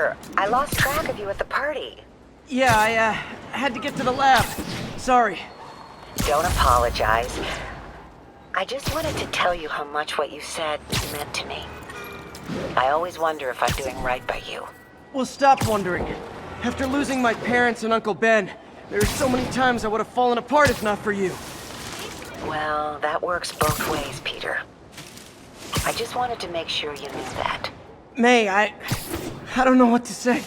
Peter, I lost track of you at the party. Yeah, I had to get to the lab. Sorry. Don't apologize. I just wanted to tell you how much what you said meant to me. I always wonder if I'm doing right by you. Well, stop wondering. After losing my parents and Uncle Ben, there are so many times I would have fallen apart if not for you. Well, that works both ways, Peter. I just wanted to make sure you knew that. May, I don't know what to say.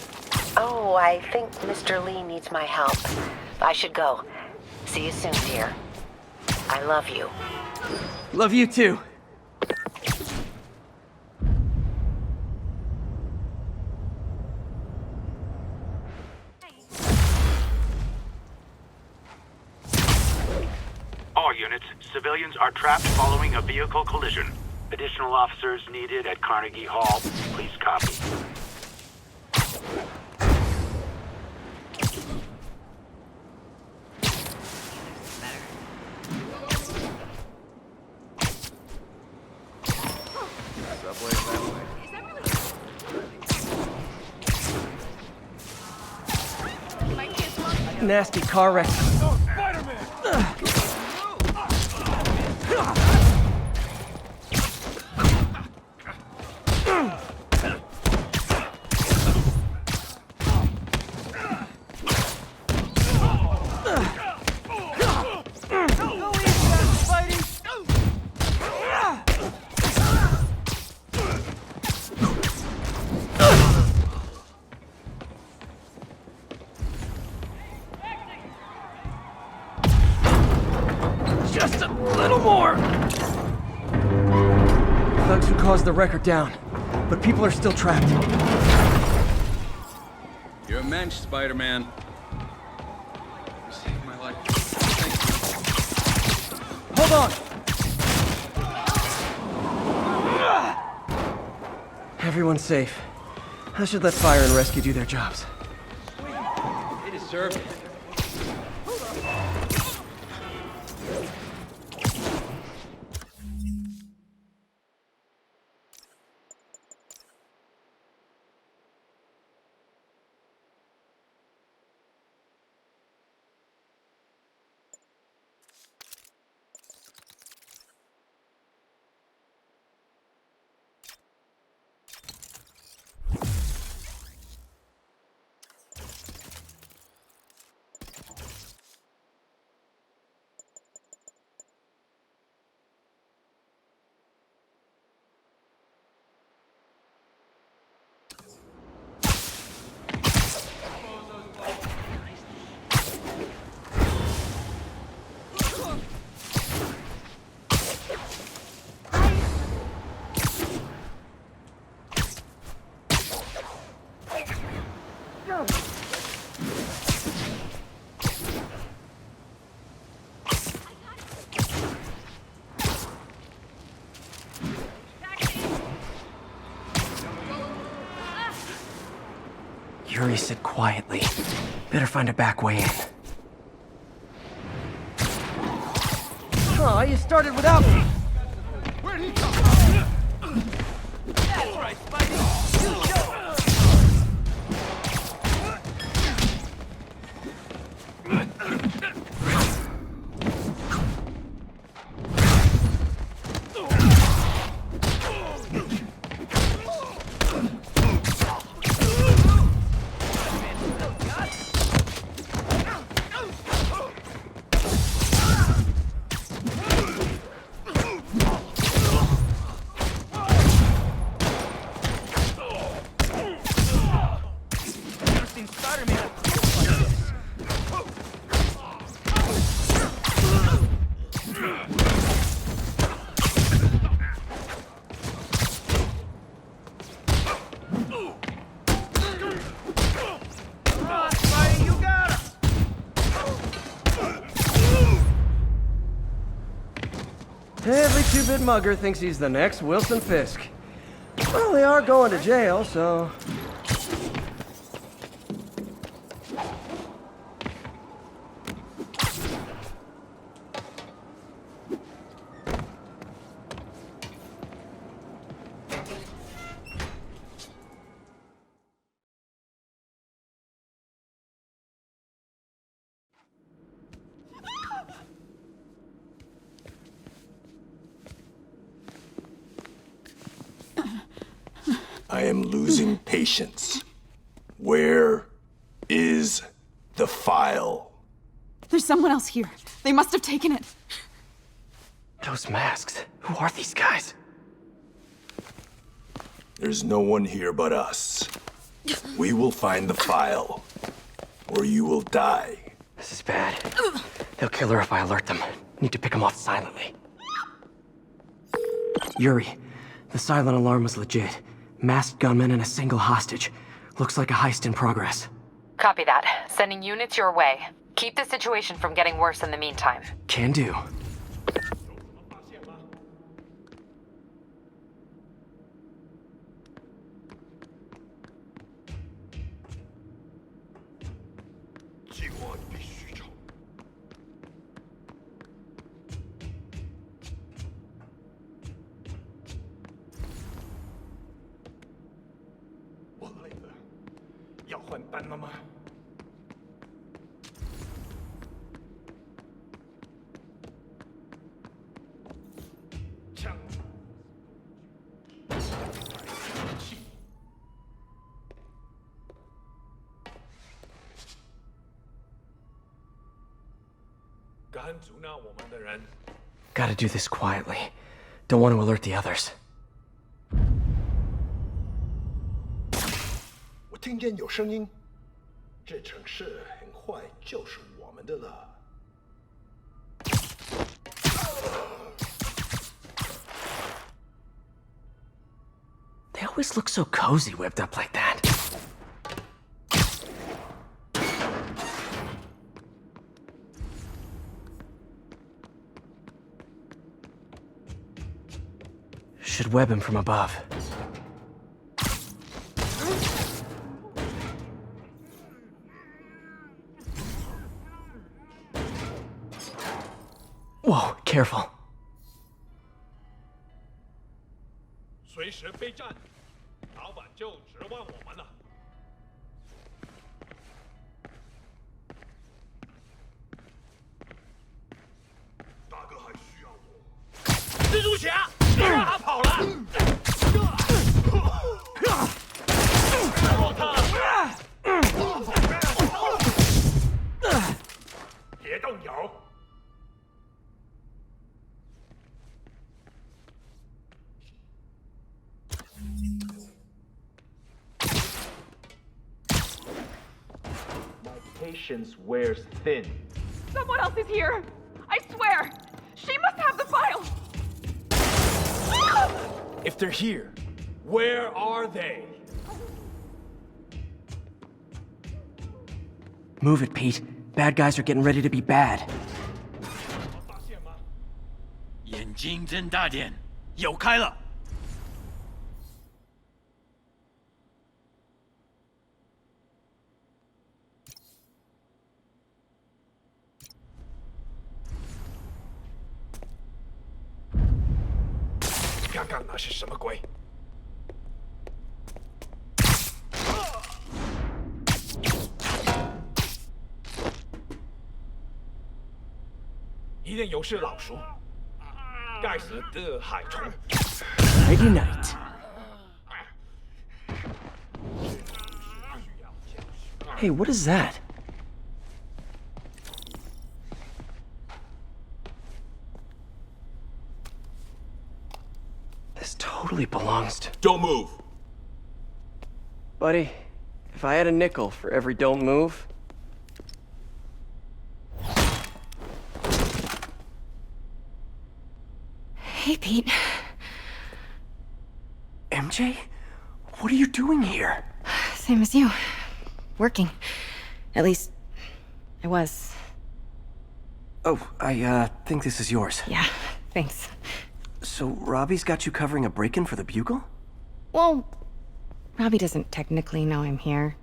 Oh, I think Mr. Lee needs my help. I should go. See you soon, dear. I love you. Love you too. All units, civilians are trapped following a vehicle collision. Additional officers needed at Carnegie Hall. Please copy. Nasty car wreck. Oh, Spiderman! Just a little more! Thugs who caused the wreck are down, but people are still trapped. You're a mensch, Spider-Man. You saved my life. Thank you. Hold on! Everyone's safe. I should let fire and rescue do their jobs. They deserve it. Yuri said quietly. Better find a back way in. Oh, you started without me! Where'd he come from? That's right, Spidey! You show! Every two-bit mugger thinks he's the next Wilson Fisk. Well, they are going to jail, so... I am losing patience. Where is the file? There's someone else here. They must have taken it. Those masks. Who are these guys? There's no one here but us. We will find the file, or you will die. This is bad. They'll kill her if I alert them. Need to pick them off silently. Yuri, the silent alarm was legit. Masked gunmen and a single hostage. Looks like a heist in progress. Copy that. Sending units your way. Keep the situation from getting worse in the meantime. Can do. Gotta do this quietly. Don't want to alert the others. 我听见有声音，这城市很快就是我们的了。They always look so cozy whipped up like that. Should web him from above. Whoa, careful. 随时备战，老板就指望我们了。大哥还需要我。蜘蛛侠，让他跑了。别动摇。 Patience wears thin. Someone else is here. I swear. She must have the file. If they're here, where are they? Move it, Pete. Bad guys are getting ready to be bad. 眼睛睁大点，有开了。 刚刚那是什么鬼？一定有事老叔，该死的害虫！ Nighty night. Hey, what is that? This totally belongs to... Don't move. Buddy, if I had a nickel for every don't move... Hey, Pete. MJ? What are you doing here? Same as you. Working. At least, I was. Oh, I think this is yours. Yeah, thanks. So, Robbie's got you covering a break-in for the Bugle? Well, Robbie doesn't technically know I'm here.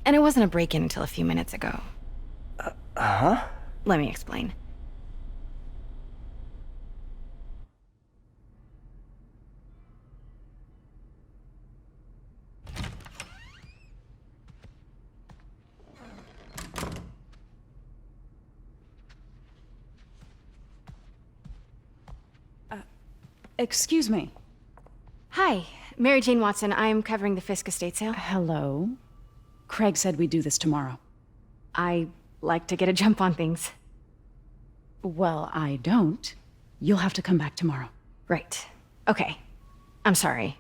And it wasn't a break-in until a few minutes ago. Huh? Let me explain. Excuse me. Hi, Mary Jane Watson, I'm covering the Fisk estate sale. Hello. Craig said we'd do this tomorrow. I like to get a jump on things. Well, I don't. You'll have to come back tomorrow. Right. Okay. I'm sorry.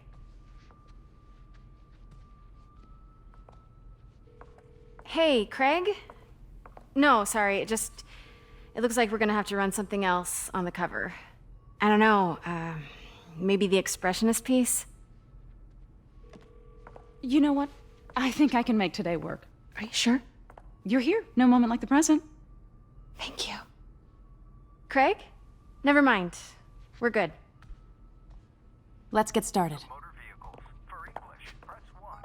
Hey, Craig? No, sorry, it looks like we're gonna have to run something else on the cover. I don't know, maybe the expressionist piece? You know what? I think I can make today work. Are you sure? You're here. No moment like the present. Thank you. Craig? Never mind. We're good. Let's get started. Motor vehicles. For English, press 1.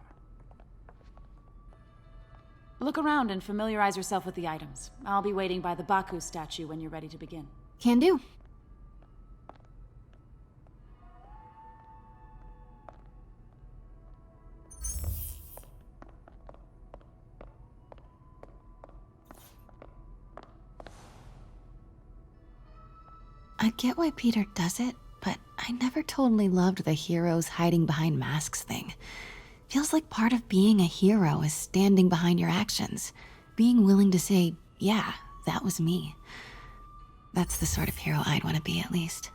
Look around and familiarize yourself with the items. I'll be waiting by the Baku statue when you're ready to begin. Can do. I get why Peter does it, but I never totally loved the heroes hiding behind masks thing. Feels like part of being a hero is standing behind your actions, being willing to say, yeah, that was me. That's the sort of hero I'd want to be, at least.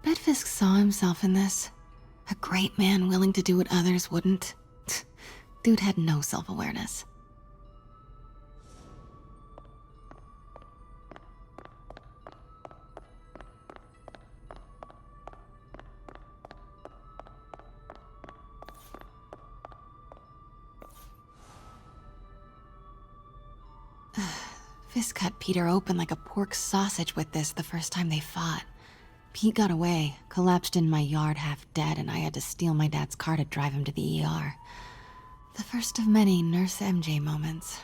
Bet Fisk saw himself in this. A great man willing to do what others wouldn't. Dude had no self-awareness. Fisk cut Peter open like a pork sausage with this the first time they fought. Pete got away, collapsed in my yard half dead, and I had to steal my dad's car to drive him to the ER. The first of many Nurse MJ moments.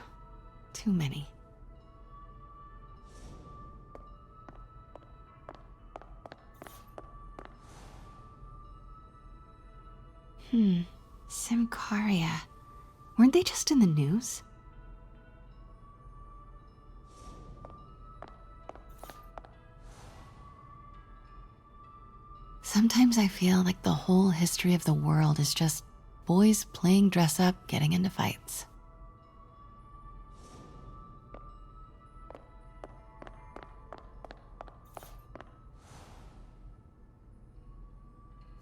Too many. Symkaria. Weren't they just in the news? Sometimes I feel like the whole history of the world is just boys playing dress-up, getting into fights.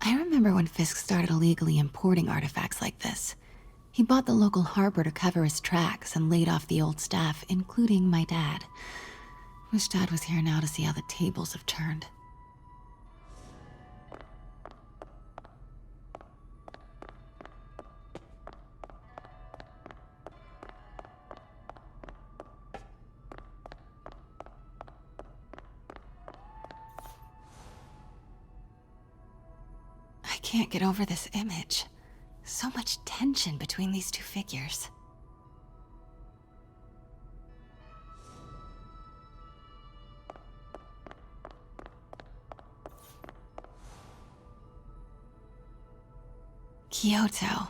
I remember when Fisk started illegally importing artifacts like this. He bought the local harbor to cover his tracks and laid off the old staff, including my dad. Wish Dad was here now to see how the tables have turned. I can't get over this image. So much tension between these two figures. Kyoto.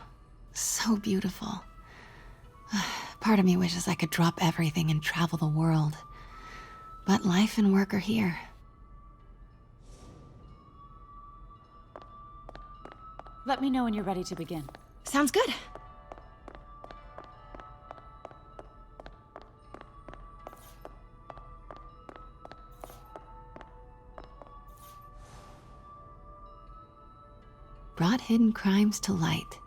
So beautiful. Part of me wishes I could drop everything and travel the world. But life and work are here. Let me know when you're ready to begin. Sounds good. Brought hidden crimes to light.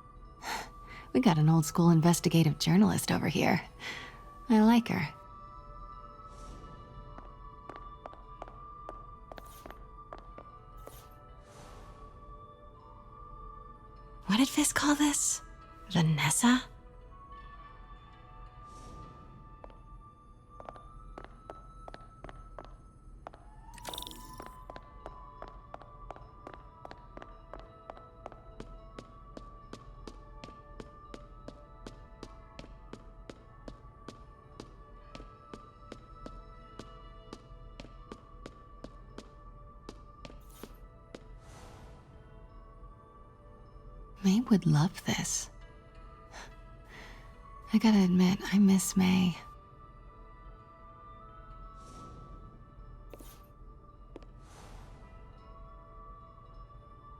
We got an old school investigative journalist over here. I like her. What did Fisk call this? Vanessa? May would love this. I gotta admit, I miss May.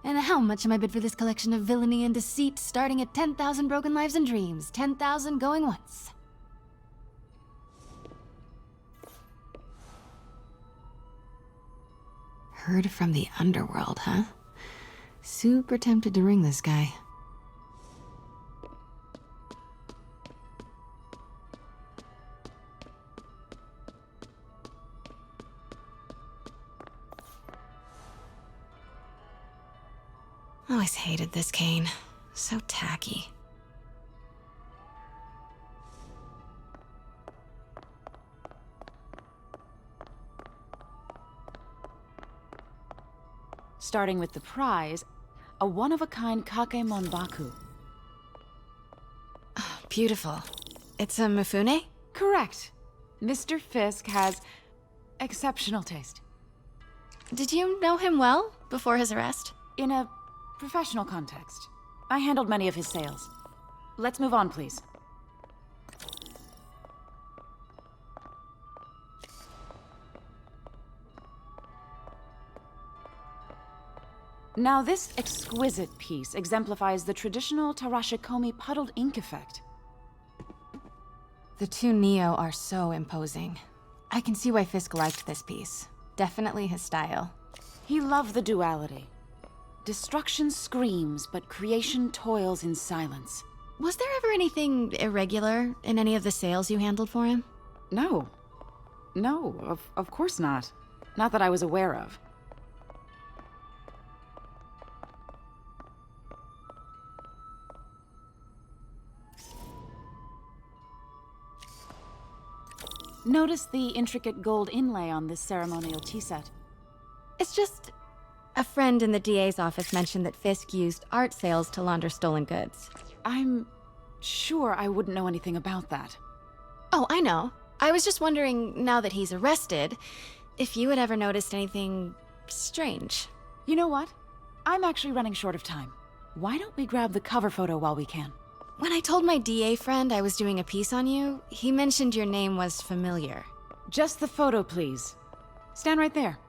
And how much am I bid for this collection of villainy and deceit, starting at 10,000 broken lives and dreams, 10,000 going once? Heard from the underworld, huh? Super tempted to ring this guy. Always hated this cane. So tacky. Starting with the prize, a one-of-a-kind Kakemon Baku. Oh, beautiful. It's a Mifune? Correct. Mr. Fisk has exceptional taste. Did you know him well before his arrest? In a professional context, I handled many of his sales. Let's move on, please. Now, this exquisite piece exemplifies the traditional Tarashikomi puddled ink effect. The two Neo are so imposing. I can see why Fisk liked this piece. Definitely his style. He loved the duality. Destruction screams, but creation toils in silence. Was there ever anything irregular in any of the sales you handled for him? No. No, of course not. Not that I was aware of. Notice the intricate gold inlay on this ceremonial tea set. It's just... a friend in the DA's office mentioned that Fisk used art sales to launder stolen goods. I'm sure I wouldn't know anything about that. Oh, I know. I was just wondering, now that he's arrested, if you had ever noticed anything strange. You know what? I'm actually running short of time. Why don't we grab the cover photo while we can? When I told my DA friend I was doing a piece on you, he mentioned your name was familiar. Just the photo, please. Stand right there.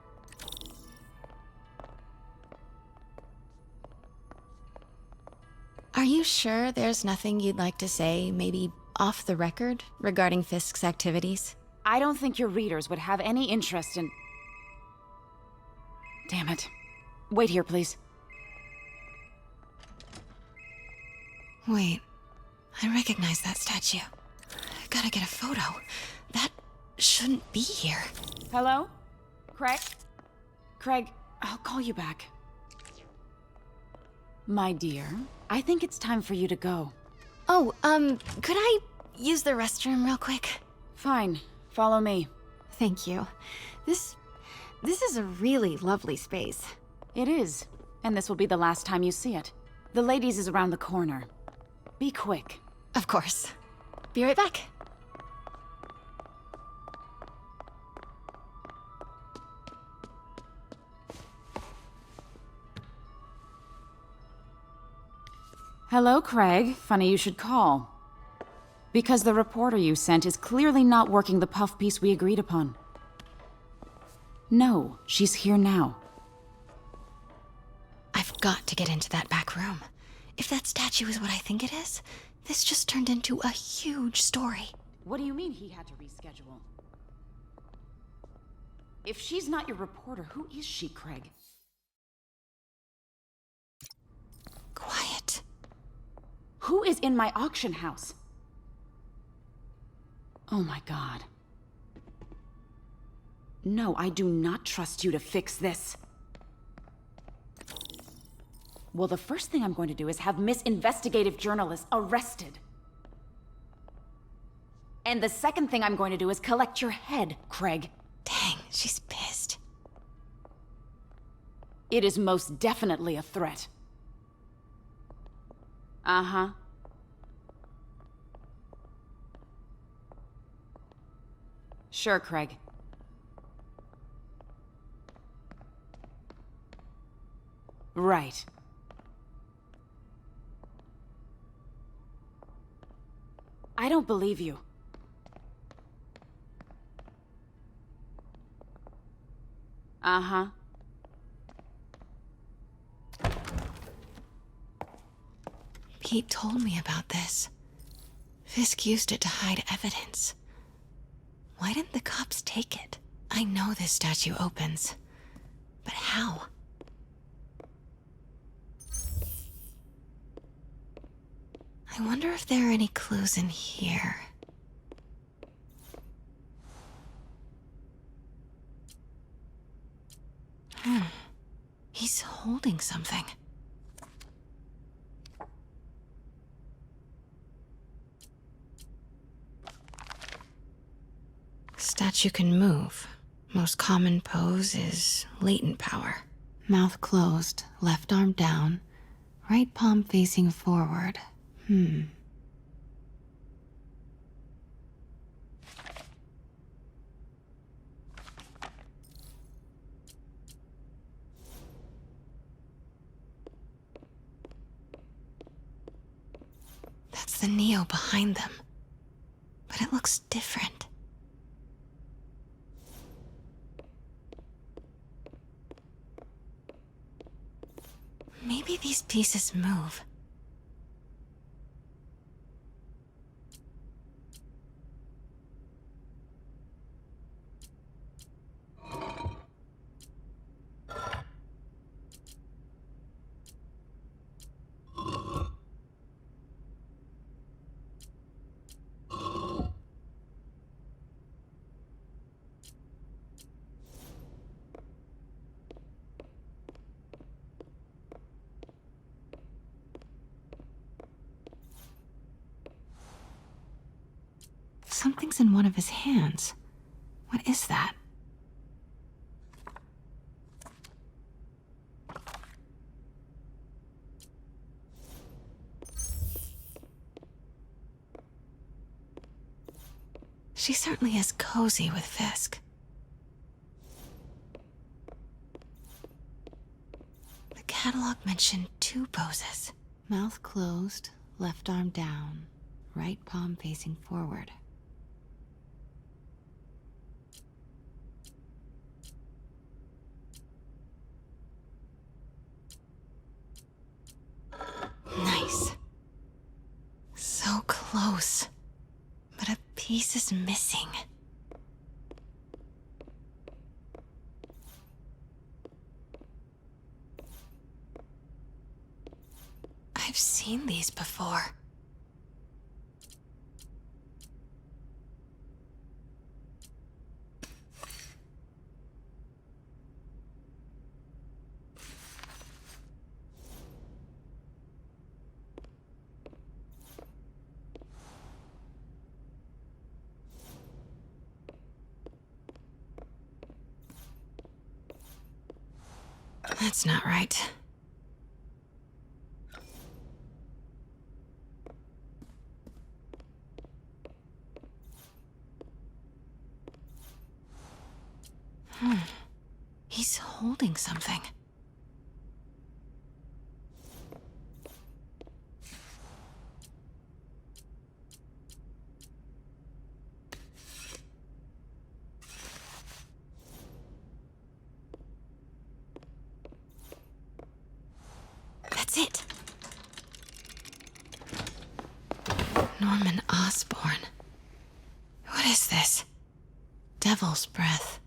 Are you sure there's nothing you'd like to say, maybe off the record, regarding Fisk's activities? I don't think your readers would have any interest in... Damn it. Wait here, please. Wait. I recognize that statue. I gotta get a photo. That shouldn't be here. Hello? Craig? Craig, I'll call you back. My dear, I think it's time for you to go. Oh, could I use the restroom real quick? Fine. Follow me. Thank you. This is a really lovely space. It is. And this will be the last time you see it. The ladies is around the corner. Be quick. Of course. Be right back. Hello, Craig. Funny you should call. Because the reporter you sent is clearly not working the puff piece we agreed upon. No, she's here now. I've got to get into that back room. If that statue is what I think it is, this just turned into a huge story. What do you mean he had to reschedule? If she's not your reporter, who is she, Craig? Quiet. Who is in my auction house? Oh my god. No, I do not trust you to fix this. Well, the first thing I'm going to do is have Miss Investigative Journalist arrested. And the second thing I'm going to do is collect your head, Craig. Dang, she's pissed. It is most definitely a threat. Uh-huh. Sure, Craig. Right. I don't believe you. Uh-huh. Pete told me about this. Fisk used it to hide evidence. Why didn't the cops take it? I know this statue opens. But how? I wonder if there are any clues in here. He's holding something. Statue can move. Most common pose is latent power. Mouth closed, left arm down, right palm facing forward. That's the Neo behind them. But it looks different. Maybe these pieces move. Something's in one of his hands. What is that? She certainly is cozy with Fisk. The catalog mentioned 2 poses. Mouth closed, left arm down, right palm facing forward. Nice. So close. But a piece is missing. I've seen these before. That's not right. He's holding something. That's it. Norman Osborn. What is this? Devil's breath.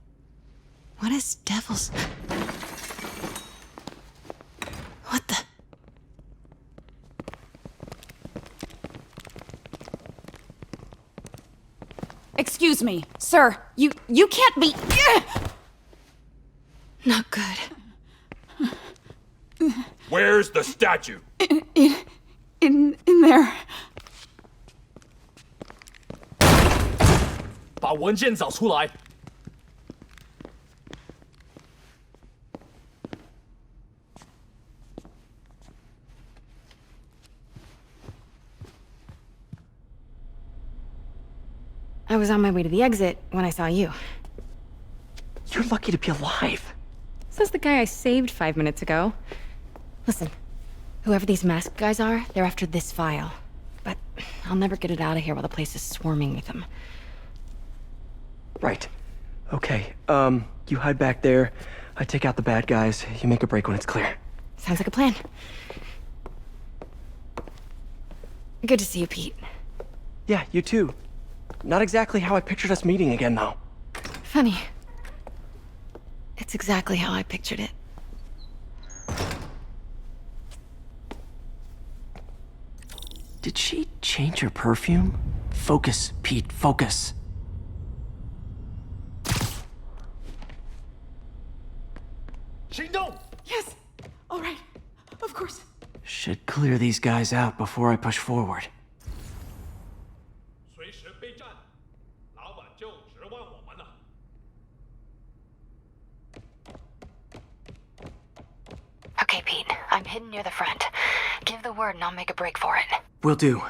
What is devil's... What the... Excuse me, sir. You can't be... Not good. Where's the statue? In there. 把文件找出来。 I was on my way to the exit when I saw you. You're lucky to be alive. Says the guy I saved 5 minutes ago. Listen, whoever these masked guys are, they're after this file. But I'll never get it out of here while the place is swarming with them. Right. Okay, you hide back there. I take out the bad guys. You make a break when it's clear. Sounds like a plan. Good to see you, Pete. Yeah, you too. Not exactly how I pictured us meeting again, though. Funny. It's exactly how I pictured it. Did she change her perfume? Focus, Pete, focus. Yes! All right. Of course. Should clear these guys out before I push forward. 随时备战，老板就指望我们了。 Okay, Pete. I'm hidden near the front. Give the word and I'll make a break for it. Will do.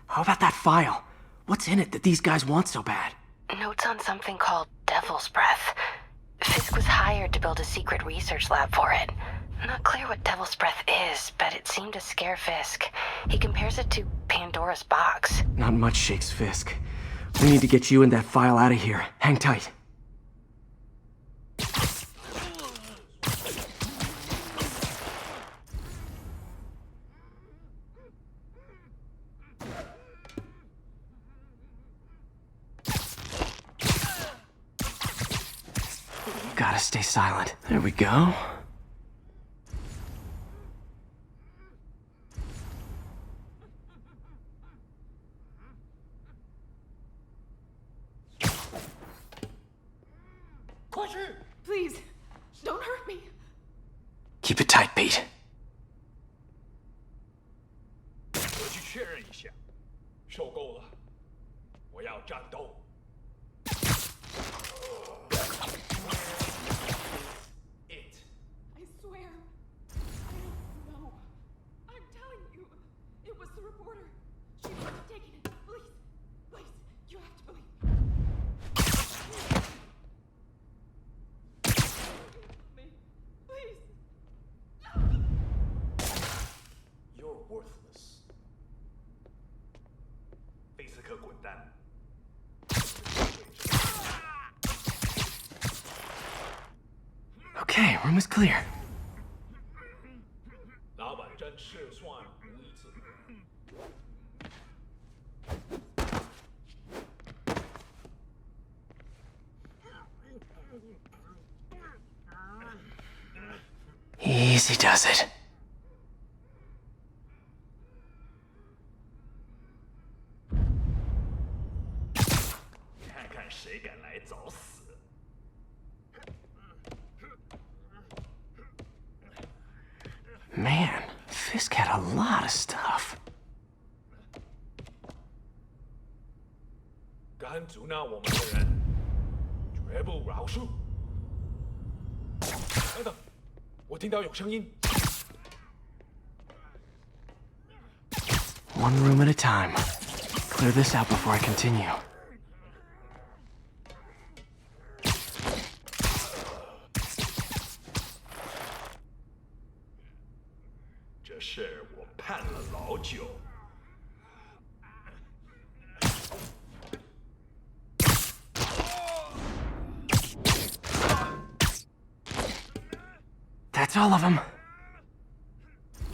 How about that file? What's in it that these guys want so bad? Notes on something called Devil's Breath. Fisk was hired to build a secret research lab for it. Not clear what Devil's Breath is, but it seemed to scare Fisk. He compares it to Pandora's box. Not much shakes Fisk. We need to get you and that file out of here. Hang tight. Gotta stay silent. There we go. Please, don't hurt me. Keep it tight, Pete. 我去确认一下，受够了，我要战斗。 I swear. I don't know. I'm telling you. It was the reporter. She must have taken it. Please. Please. You have to believe me. Please. You're worthless. 菲斯克滚蛋！ Okay, room is clear. 老板真是算无一次。 Easy does it. 看看谁敢来找死！ Man, Fisk had a lot of stuff. 敢阻挠我们的人，绝不饶恕。等等，我听到有声音。 One room at a time. Clear this out before I continue. 这事我盼了老久。 That's all of them.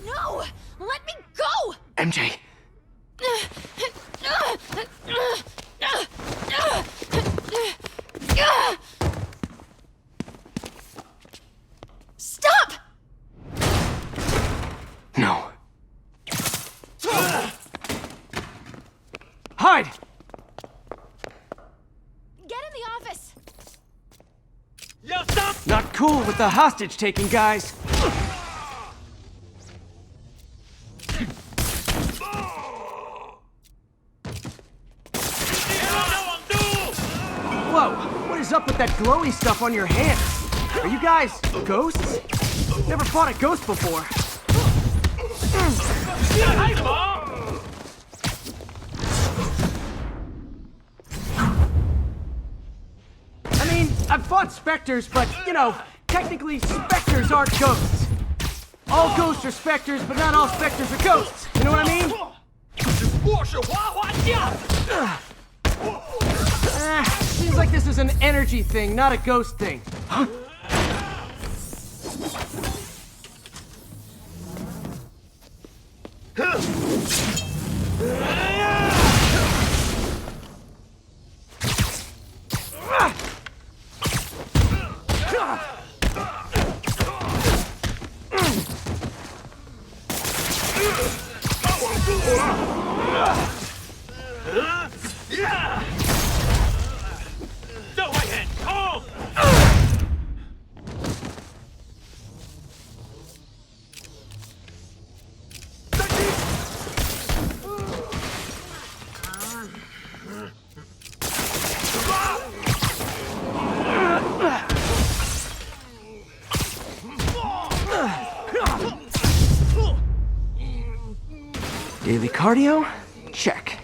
No! Let me go! MJ. Stop! No. Hide! Get in the office! Not cool with the hostage-taking, guys. Whoa, what is up with that glowy stuff on your hands? Are you guys ghosts? Never fought a ghost before. I mean, I've fought specters, but, you know, technically specters aren't ghosts. All ghosts are specters, but not all specters are ghosts. You know what I mean? 只不过是滑滑梯。Seems like this is an energy thing, not a ghost thing. Huh? Daily cardio? Check.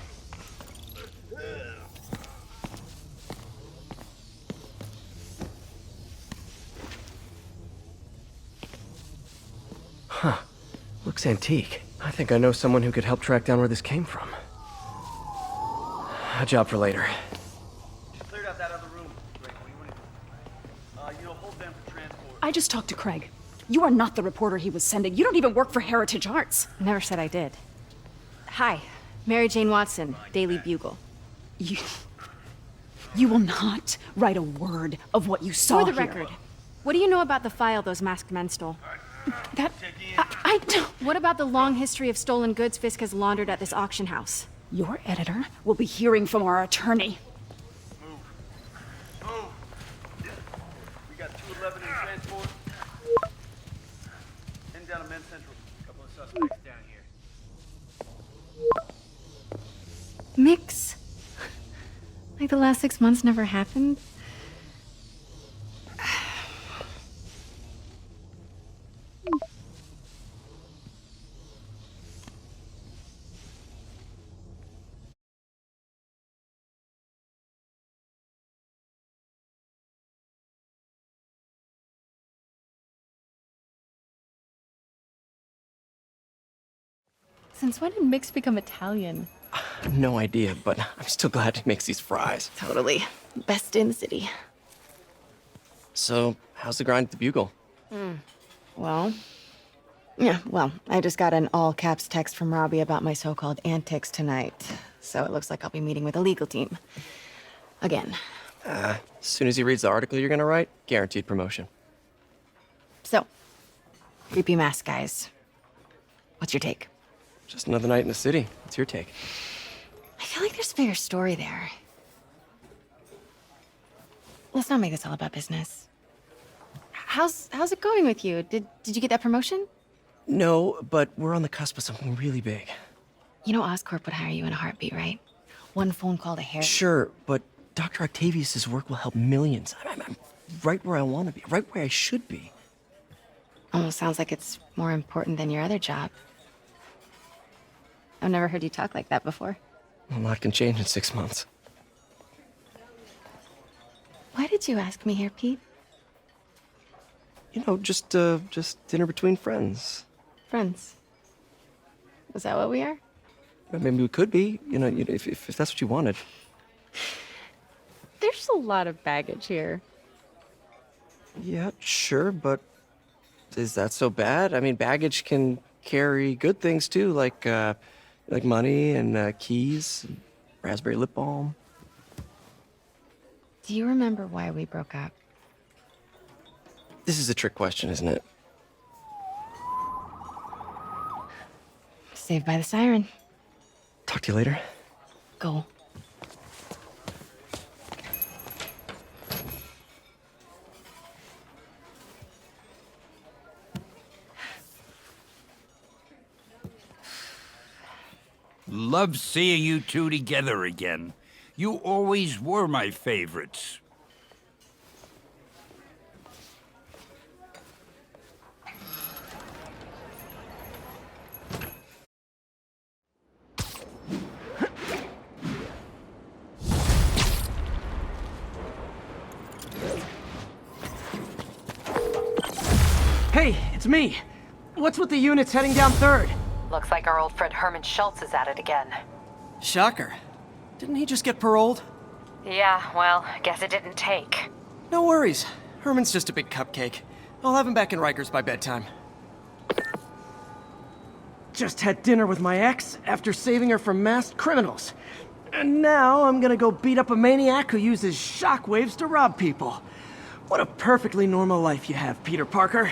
Huh. Looks antique. I think I know someone who could help track down where this came from. A job for later. Cleared out that other room. Great. What do you want to do? Hold them for transport. I just talked to Craig. You are not the reporter he was sending. You don't even work for Heritage Arts. Never said I did. Hi, Mary Jane Watson, Daily Bugle. You will not write a word of what you saw For the here. record, what do you know about the file those masked men stole? That... I don't... What about the long history of stolen goods Fisk has laundered at this auction house? Your editor will be hearing from our attorney. Move. We got 211 in transport. Heading down to Men's Central. A couple of suspects down here. Mix? Like the last 6 months never happened? Since when did Mix become Italian? No idea, but I'm still glad he makes these fries. Totally. Best in the city. So, how's the grind at the Bugle? Well, I just got an all-caps text from Robbie about my so-called antics tonight. So it looks like I'll be meeting with a legal team. Again. As soon as he reads the article you're gonna write, guaranteed promotion. So, creepy mask guys. What's your take? Just another night in the city. What's your take? I feel like there's a bigger story there. Let's not make this all about business. How's it going with you? Did you get that promotion? No, but we're on the cusp of something really big. You know Oscorp would hire you in a heartbeat, right? One phone call to Harry. Sure, but Dr. Octavius's work will help millions. I'm right where I want to be, right where I should be. Almost sounds like it's more important than your other job. I've never heard you talk like that before. A lot can change in 6 months. Why did you ask me here, Pete? You know, just dinner between friends. Friends. Is that what we are? Maybe we could be, if that's what you wanted. There's a lot of baggage here. Yeah, sure, but is that so bad? I mean, baggage can carry good things too, like money and keys, and raspberry lip balm. Do you remember why we broke up? This is a trick question, isn't it? Saved by the siren. Talk to you later. Go. Love seeing you two together again. You always were my favorites. Hey, it's me. What's with the units heading down 3rd? Looks like our old friend Herman Schultz is at it again. Shocker. Didn't he just get paroled? Yeah, well, guess it didn't take. No worries. Herman's just a big cupcake. I'll have him back in Rikers by bedtime. Just had dinner with my ex after saving her from masked criminals. And now I'm gonna go beat up a maniac who uses shockwaves to rob people. What a perfectly normal life you have, Peter Parker.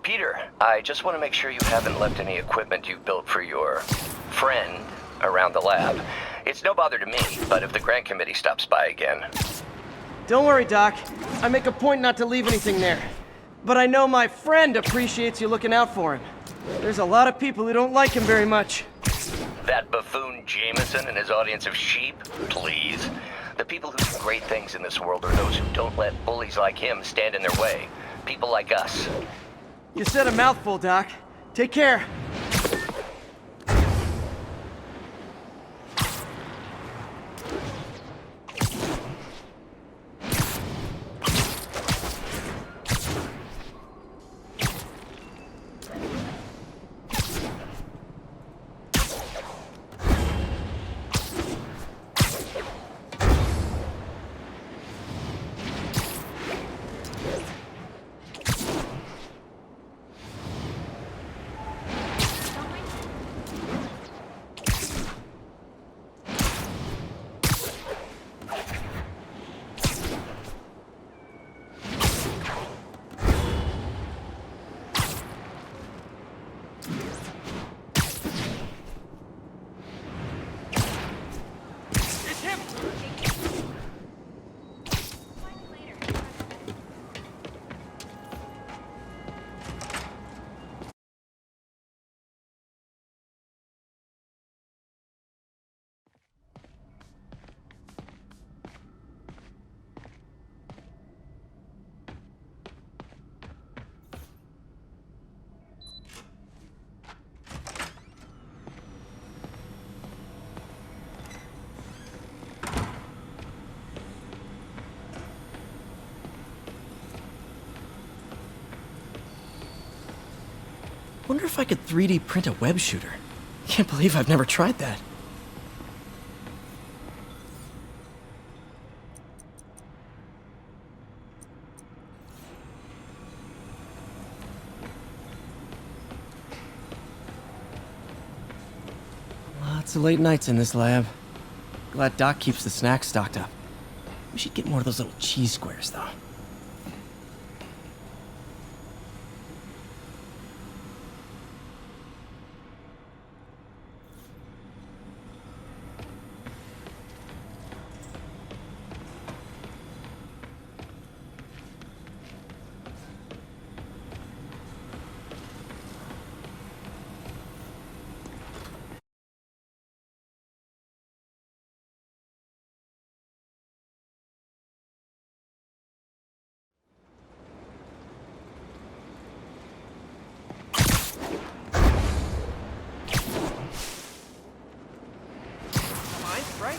Peter, I just want to make sure you haven't left any equipment you've built for your friend around the lab. It's no bother to me, but if the grant committee stops by again... Don't worry, Doc. I make a point not to leave anything there. But I know my friend appreciates you looking out for him. There's a lot of people who don't like him very much. That buffoon Jameson and his audience of sheep? Please. The people who do great things in this world are those who don't let bullies like him stand in their way. People like us. You said a mouthful, Doc. Take care. Wonder if I could 3D print a web shooter. Can't believe I've never tried that. Lots of late nights in this lab. Glad Doc keeps the snacks stocked up. We should get more of those little cheese squares, though. Right?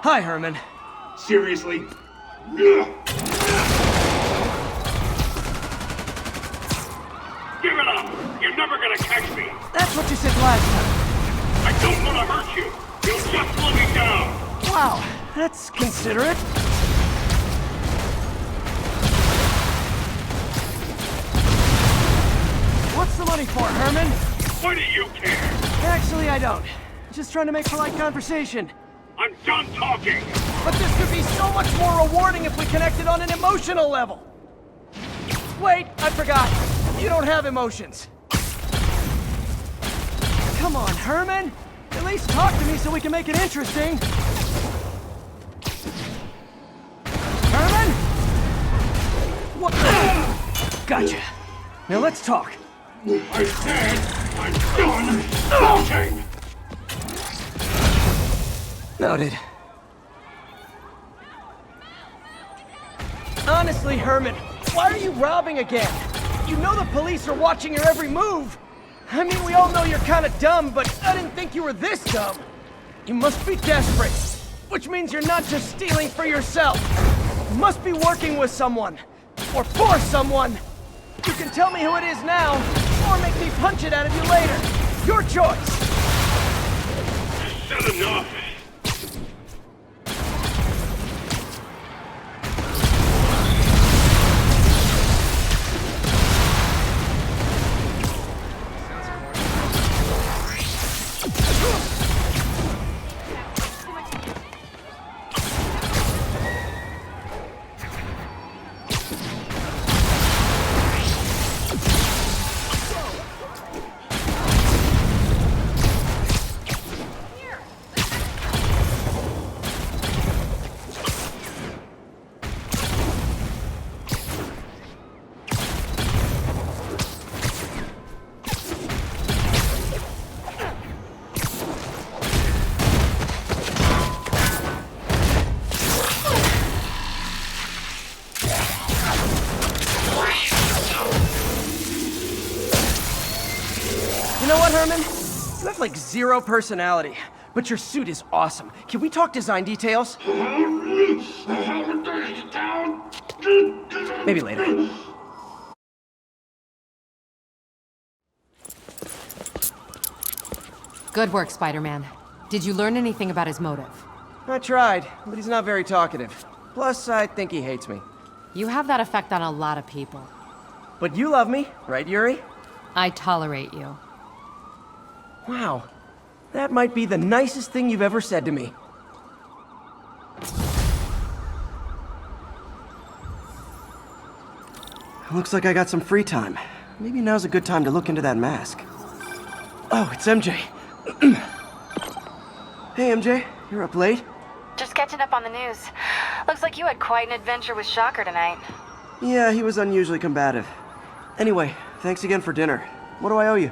Hi, Herman. Seriously? Give it up! You're never gonna catch me! That's what you said last time. I don't want to hurt you! You'll just slow me down! Wow, that's considerate. What's the money for, Herman? Why do you care? Actually, I don't. Just trying to make polite conversation. I'm done talking! But this could be so much more rewarding if we connected on an emotional level. Wait, I forgot. You don't have emotions. Come on, Herman. At least talk to me so we can make it interesting. Herman? What? Gotcha. Now let's talk. I said I'm done talking! Noted. Honestly, Herman, why are you robbing again? You know the police are watching your every move. I mean, we all know you're kind of dumb, but I didn't think you were this dumb. You must be desperate, which means you're not just stealing for yourself. You must be working with someone, or for someone. You can tell me who it is now, or make me punch it out of you later. Your choice. Said enough! You know what, Herman? You have like zero personality, but your suit is awesome. Can we talk design details? Maybe later. Good work, Spider-Man. Did you learn anything about his motive? I tried, but he's not very talkative. Plus, I think he hates me. You have that effect on a lot of people. But you love me, right, Yuri? I tolerate you. Wow. That might be the nicest thing you've ever said to me. Looks like I got some free time. Maybe now's a good time to look into that mask. Oh, it's MJ. Hey, MJ. You're up late? Just catching up on the news. Looks like you had quite an adventure with Shocker tonight. Yeah, he was unusually combative. Anyway, thanks again for dinner. What do I owe you?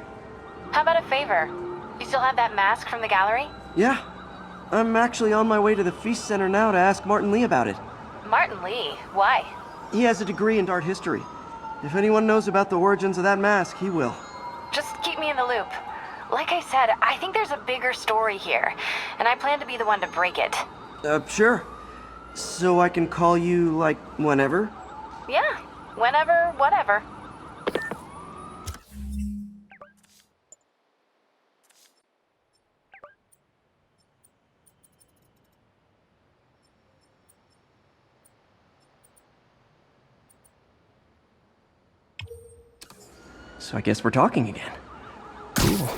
How about a favor? You still have that mask from the gallery? Yeah. I'm actually on my way to the Feast Center now to ask Martin Lee about it. Martin Lee? Why? He has a degree in art history. If anyone knows about the origins of that mask, he will. Just keep me in the loop. Like I said, I think there's a bigger story here, and I plan to be the one to break it. Sure. So I can call you, like, whenever? Yeah, whenever, whatever. So I guess we're talking again. Cool.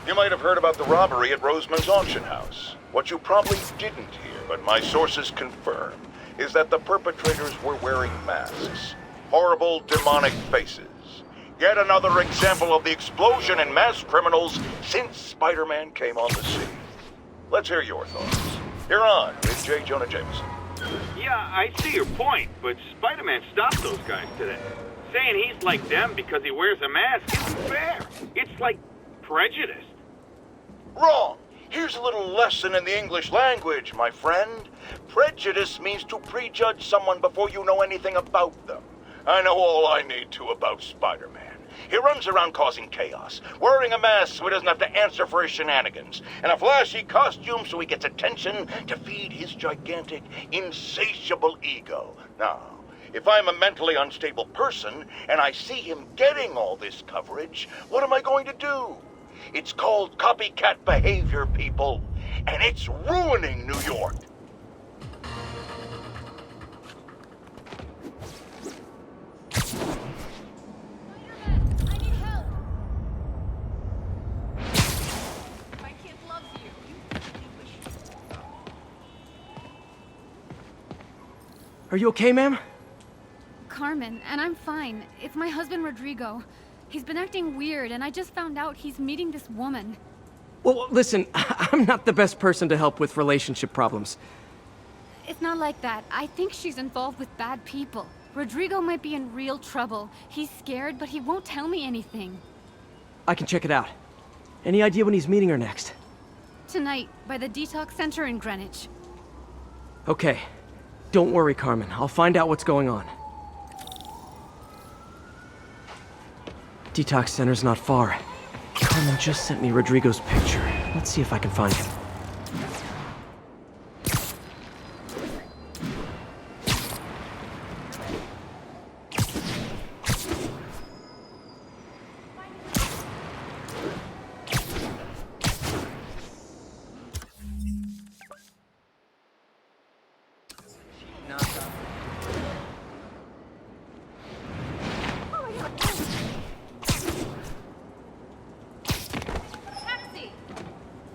You might have heard about the robbery at Roseman's auction house. What you probably didn't hear, but my sources confirm, is that the perpetrators were wearing masks. Horrible, demonic faces. Yet another example of the explosion in mass criminals since Spider-Man came on the scene. Let's hear your thoughts. You're on with J. Jonah Jameson. Yeah, I see your point, but Spider-Man stopped those guys today. Saying he's like them because he wears a mask isn't fair. It's like prejudice. Wrong! Here's a little lesson in the English language, my friend. Prejudice means to prejudge someone before you know anything about them. I know all I need to about Spider-Man. He runs around causing chaos, wearing a mask so he doesn't have to answer for his shenanigans, and a flashy costume so he gets attention to feed his gigantic, insatiable ego. Now, if I'm a mentally unstable person and I see him getting all this coverage, what am I going to do? It's called copycat behavior, people, and it's ruining New York. I need help. My kid loves you. Are you okay, ma'am? Carmen, and I'm fine. It's my husband, Rodrigo. He's been acting weird, and I just found out he's meeting this woman. Well, listen, I'm not the best person to help with relationship problems. It's not like that. I think she's involved with bad people. Rodrigo might be in real trouble. He's scared, but he won't tell me anything. I can check it out. Any idea when he's meeting her next? Tonight, by the detox center in Greenwich. Okay. Don't worry, Carmen. I'll find out what's going on. Detox center's not far. Carmen just sent me Rodrigo's picture. Let's see if I can find him.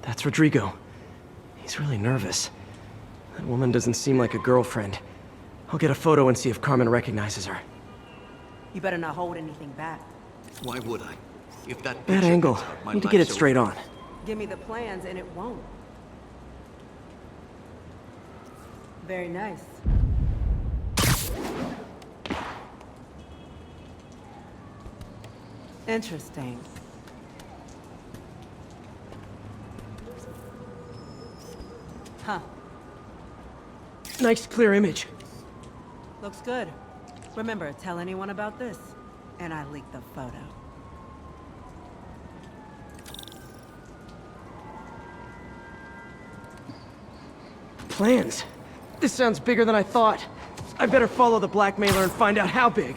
That's Rodrigo. He's really nervous. That woman doesn't seem like a girlfriend. I'll get a photo and see if Carmen recognizes her. You better not hold anything back. Why would I? If that Bad angle. Need to get it straight on. Give me the plans and it won't. Very nice. Interesting. Nice clear image. Looks good. Remember, tell anyone about this, and I leak the photo. Plans? This sounds bigger than I thought. I better follow the blackmailer and find out how big.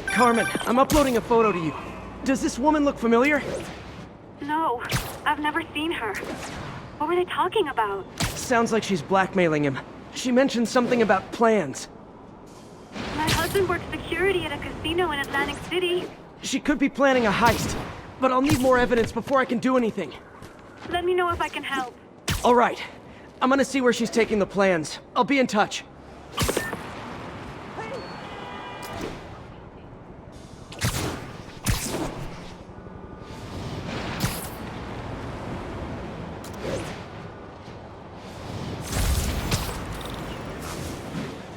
Carmen, I'm uploading a photo to you. Does this woman look familiar? No, I've never seen her. What were they talking about? Sounds like she's blackmailing him. She mentioned something about plans. My husband works security at a casino in Atlantic City. She could be planning a heist, but I'll need more evidence before I can do anything. Let me know if I can help. All right. I'm gonna see where she's taking the plans. I'll be in touch.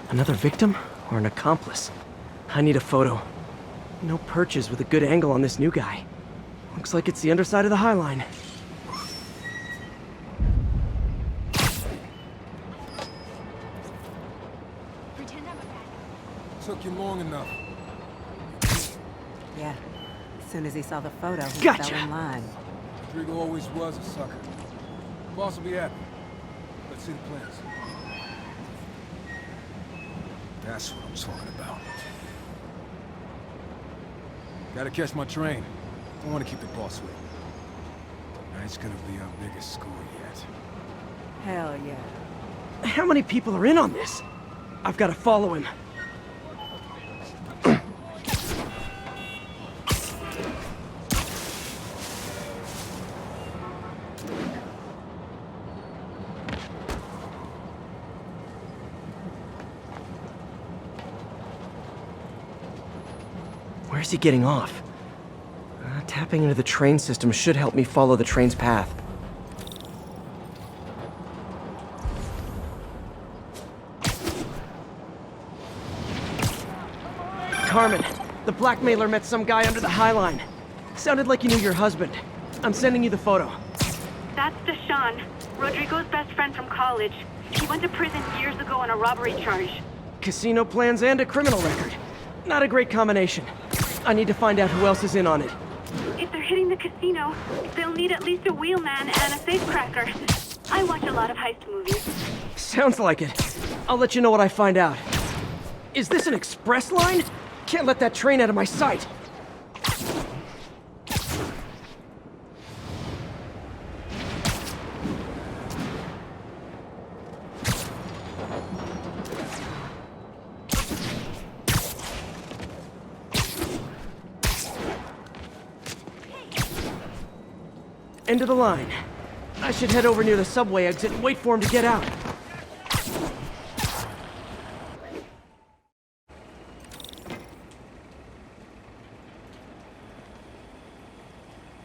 Another victim or an accomplice? I need a photo. No perches with a good angle on this new guy. Looks like it's the underside of the High Line. Took you long enough. Yeah. As soon as he saw the photo, he Gotcha. fell in line. Rodrigo always was a sucker. Boss will be happy. Let's see the plans. That's what I'm talking about. Gotta catch my train. Don't want to keep the boss waiting. Tonight's gonna be our biggest score yet. Hell yeah. How many people are in on this? I've got to follow him. Where's he getting off? Tapping into the train system should help me follow the train's path. Carmen, the blackmailer met some guy under the High Line. Sounded like he knew your husband. I'm sending you the photo. That's Deshaun, Rodrigo's best friend from college. He went to prison years ago on a robbery charge. Casino plans and a criminal record. Not a great combination. I need to find out who else is in on it. If they're hitting the casino, they'll need at least a wheelman and a safecracker. I watch a lot of heist movies. Sounds like it. I'll let you know what I find out. Is this an express line? Can't let that train out of my sight. End of the line. I should head over near the subway exit and wait for him to get out.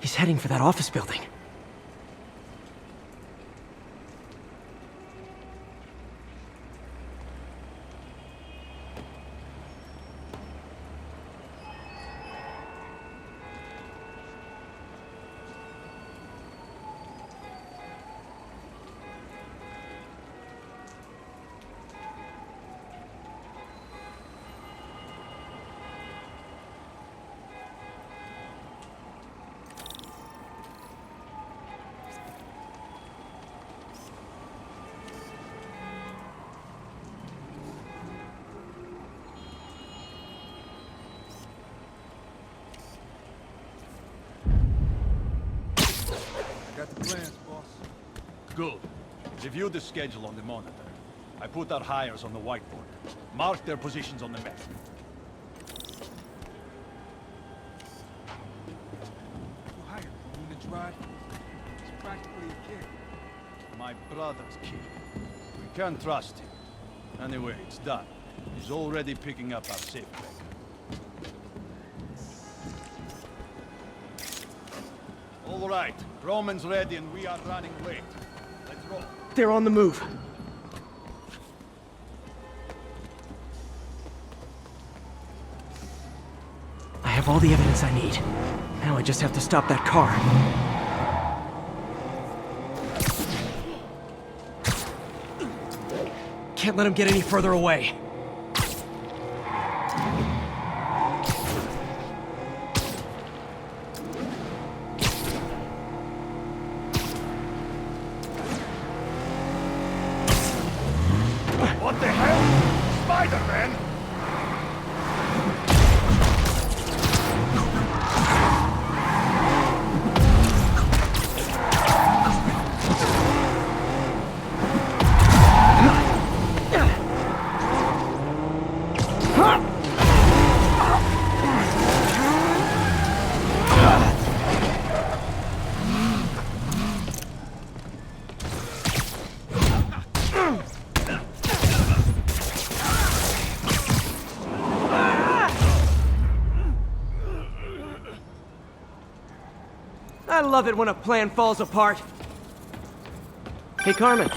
He's heading for that office building. Got the plans, boss. Good. Review the schedule on the monitor. I put our hires on the whiteboard. Mark their positions on the map. You hired me to drive. He's practically a kid. My brother's kid. We can't trust him. Anyway, it's done. He's already picking up our safecracker. All right. Roman's ready and we are running late. Let's roll. They're on the move. I have all the evidence I need. Now I just have to stop that car. Can't let him get any further away. I love it when a plan falls apart. Hey, Carmen.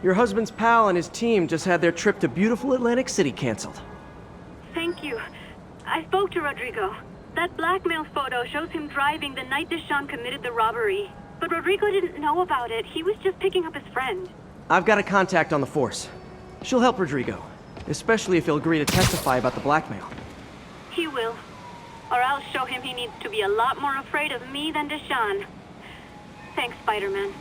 Your husband's pal and his team just had their trip to beautiful Atlantic City canceled. Thank you. I spoke to Rodrigo. That blackmail photo shows him driving the night Deshawn committed the robbery. But Rodrigo didn't know about it. He was just picking up his friend. I've got a contact on the force. She'll help Rodrigo, especially if he'll agree to testify about the blackmail. He will. Or I'll show him he needs to be a lot more afraid of me than Deshawn. Thanks, Spiderman.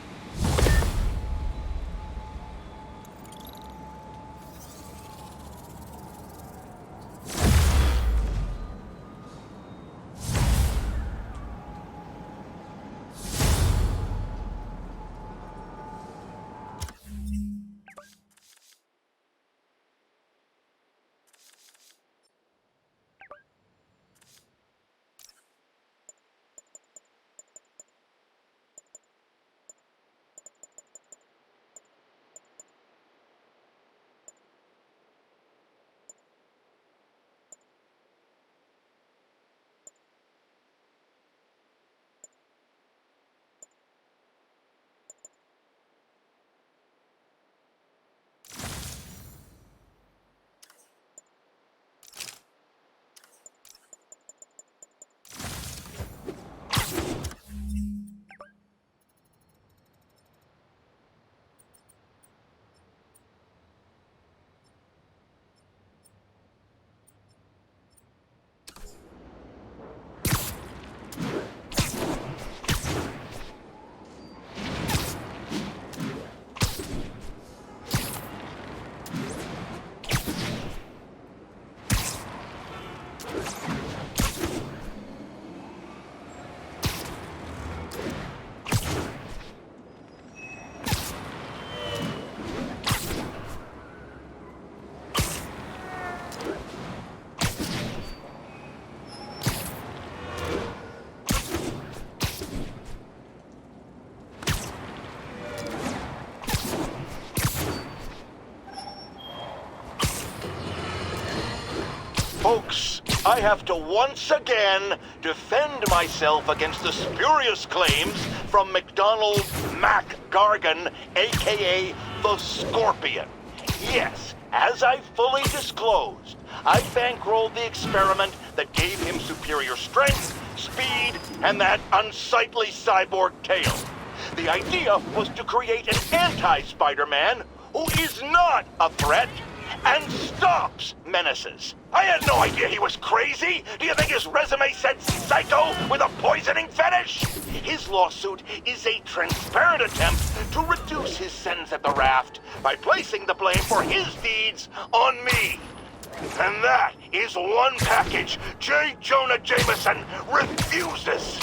Folks, I have to once again defend myself against the spurious claims from McDonald Mac Gargan, aka the Scorpion. Yes, as I fully disclosed, I bankrolled the experiment that gave him superior strength, speed, and that unsightly cyborg tail. The idea was to create an anti-Spider-Man who is not a threat and stops menaces. I had no idea he was crazy. Do you think his resume said psycho with a poisoning fetish? His lawsuit is a transparent attempt to reduce his sentence at the raft by placing the blame for his deeds on me. And that is one package J. Jonah Jameson refuses.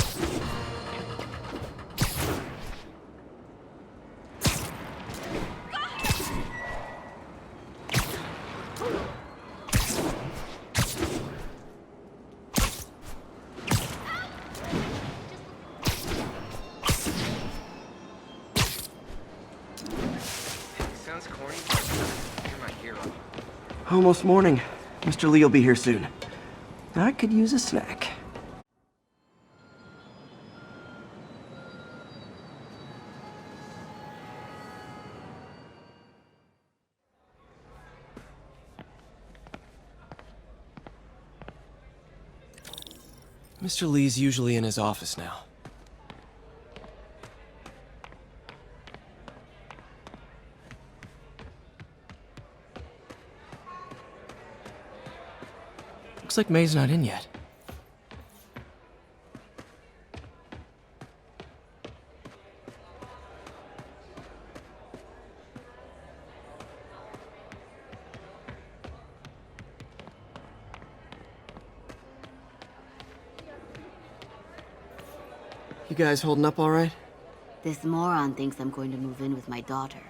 Sounds corny, but you're my hero. Almost morning. Mr. Lee will be here soon. I could use a snack. Mr. Lee's usually in his office now. Looks like May's not in yet. You guys holding up all right? This moron thinks I'm going to move in with my daughter.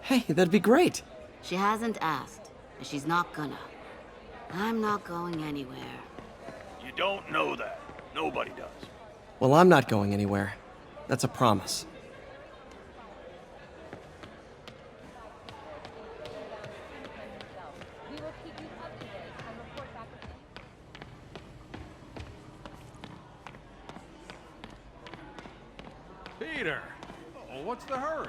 Hey, that'd be great. She hasn't asked, and she's not gonna. I'm not going anywhere. You don't know that. Nobody does. Well, I'm not going anywhere. That's a promise. Peter! Oh, what's the hurry?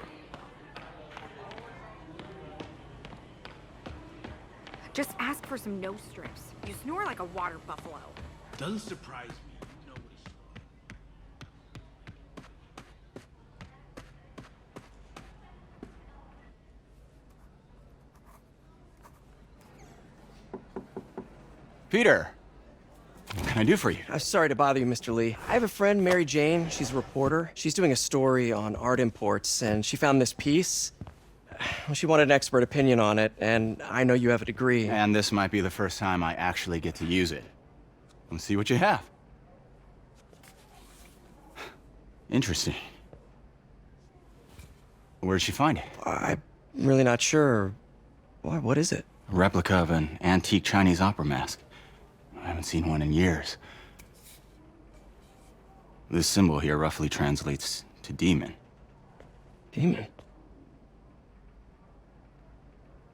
Just ask for some nose strips. You snore like a water buffalo. Doesn't surprise me. Peter, what can I do for you? I'm sorry to bother you, Mr. Lee. I have a friend, Mary Jane. She's a reporter. She's doing a story on art imports, and she found this piece. Well, she wanted an expert opinion on it, and I know you have a degree. And this might be the first time I actually get to use it. Let's see what you have. Interesting. Where'd she find it? I'm really not sure. What is it? A replica of an antique Chinese opera mask. I haven't seen one in years. This symbol here roughly translates to demon. Demon?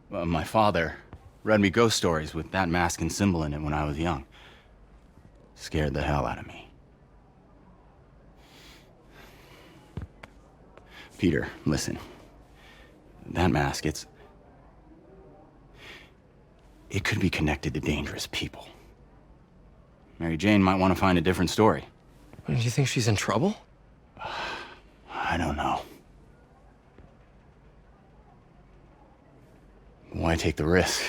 My father read me ghost stories with that mask and symbol in it when I was young. Scared the hell out of me. Peter, listen. That mask, it could be connected to dangerous people. Mary Jane might want to find a different story. Do you think she's in trouble? I don't know. Why take the risk?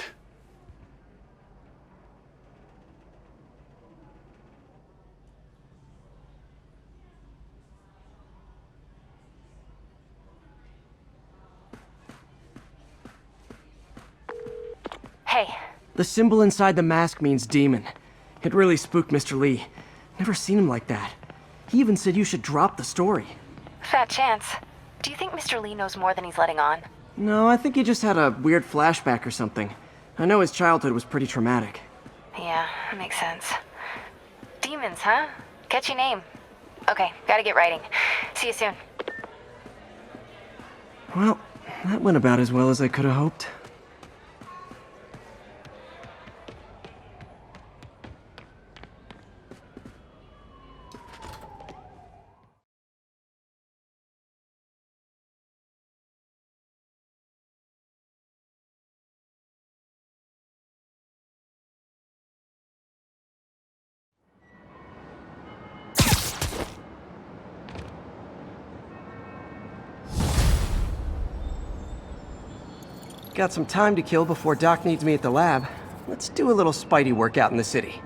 Hey. The symbol inside the mask means demon. It really spooked Mr. Lee. Never seen him like that. He even said you should drop the story. Fat chance. Do you think Mr. Lee knows more than he's letting on? No, I think he just had a weird flashback or something. I know his childhood was pretty traumatic. Yeah, makes sense. Demons, huh? Catchy name. Okay, gotta get writing. See you soon. Well, that went about as well as I could have hoped. Got some time to kill before Doc needs me at the lab. Let's do a little Spidey workout in the city.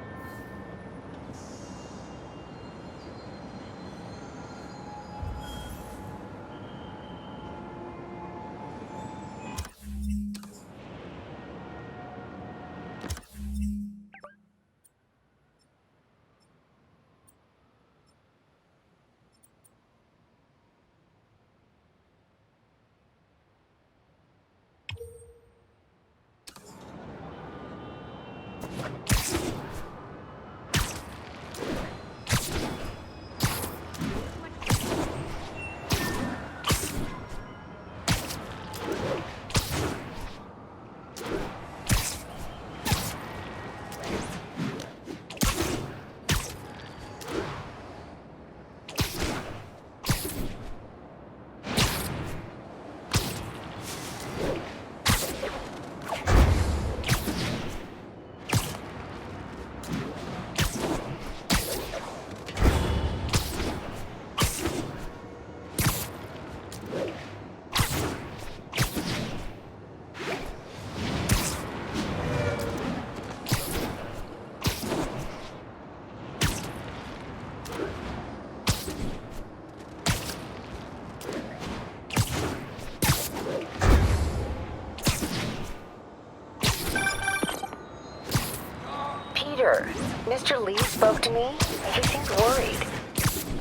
Mr. Lee spoke to me. He seems worried.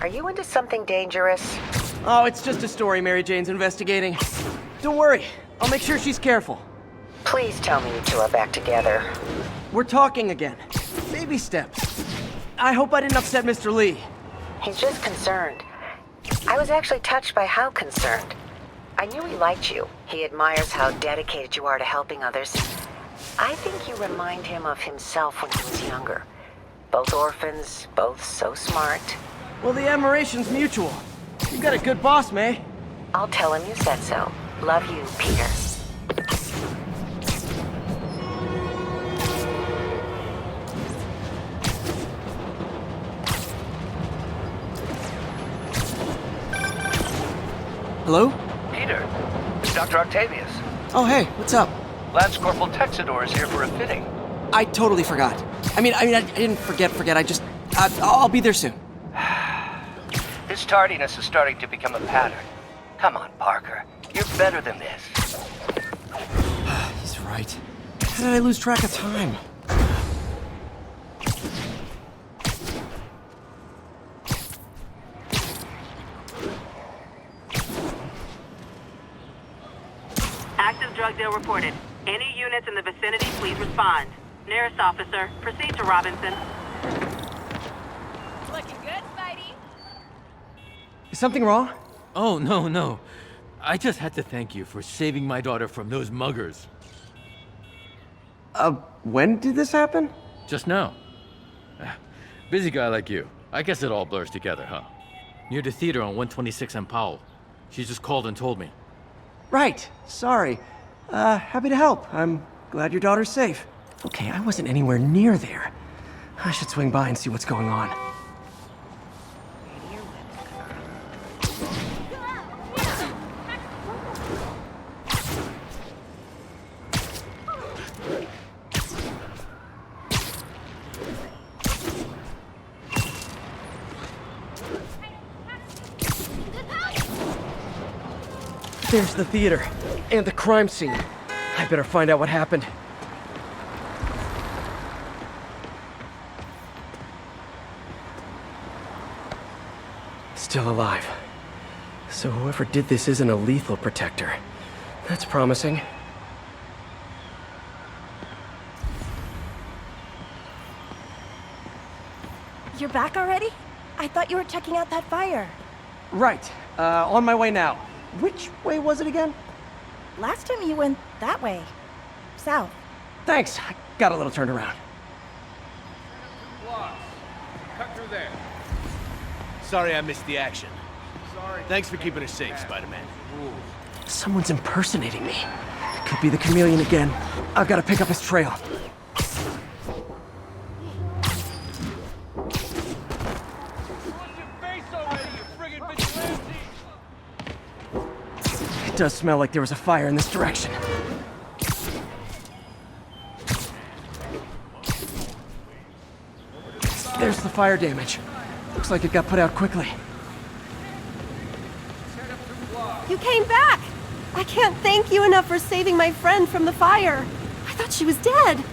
Are you into something dangerous? Oh, it's just a story Mary Jane's investigating. Don't worry. I'll make sure she's careful. Please tell me you two are back together. We're talking again. Baby steps. I hope I didn't upset Mr. Lee. He's just concerned. I was actually touched by how concerned. I knew he liked you. He admires how dedicated you are to helping others. I think you remind him of himself when he was younger. Both orphans, both so smart. Well, the admiration's mutual. You got a good boss, May. I'll tell him you said so. Love you, Peter. Hello? Peter, it's Dr. Octavius. Oh, hey, what's up? Lance Corporal Texidor is here for a fitting. I totally forgot. I didn't forget. I'll be there soon. This tardiness is starting to become a pattern. Come on, Parker. You're better than this. He's right. How did I lose track of time? Active drug deal reported. Any units in the vicinity, please respond. Nearest officer, proceed to Robinson. Looking good, Spidey. Is something wrong? Oh, no. I just had to thank you for saving my daughter from those muggers. When did this happen? Just now. Busy guy like you. I guess it all blurs together, huh? Near the theater on 126 and Powell. She just called and told me. Right. Sorry. Happy to help. I'm glad your daughter's safe. Okay, I wasn't anywhere near there. I should swing by and see what's going on. There's the theater, and the crime scene. I better find out what happened. Still alive. So whoever did this isn't a lethal protector. That's promising. You're back already? I thought you were checking out that fire. Right. On my way now. Which way was it again? Last time you went that way. South. Thanks. I got a little turned around. Cut through there. Sorry I missed the action. Thanks for keeping us safe, Spider-Man. Someone's impersonating me. Could be the chameleon again. I've got to pick up his trail. It does smell like there was a fire in this direction. There's the fire damage. Looks like it got put out quickly. You came back! I can't thank you enough for saving my friend from the fire. I thought she was dead.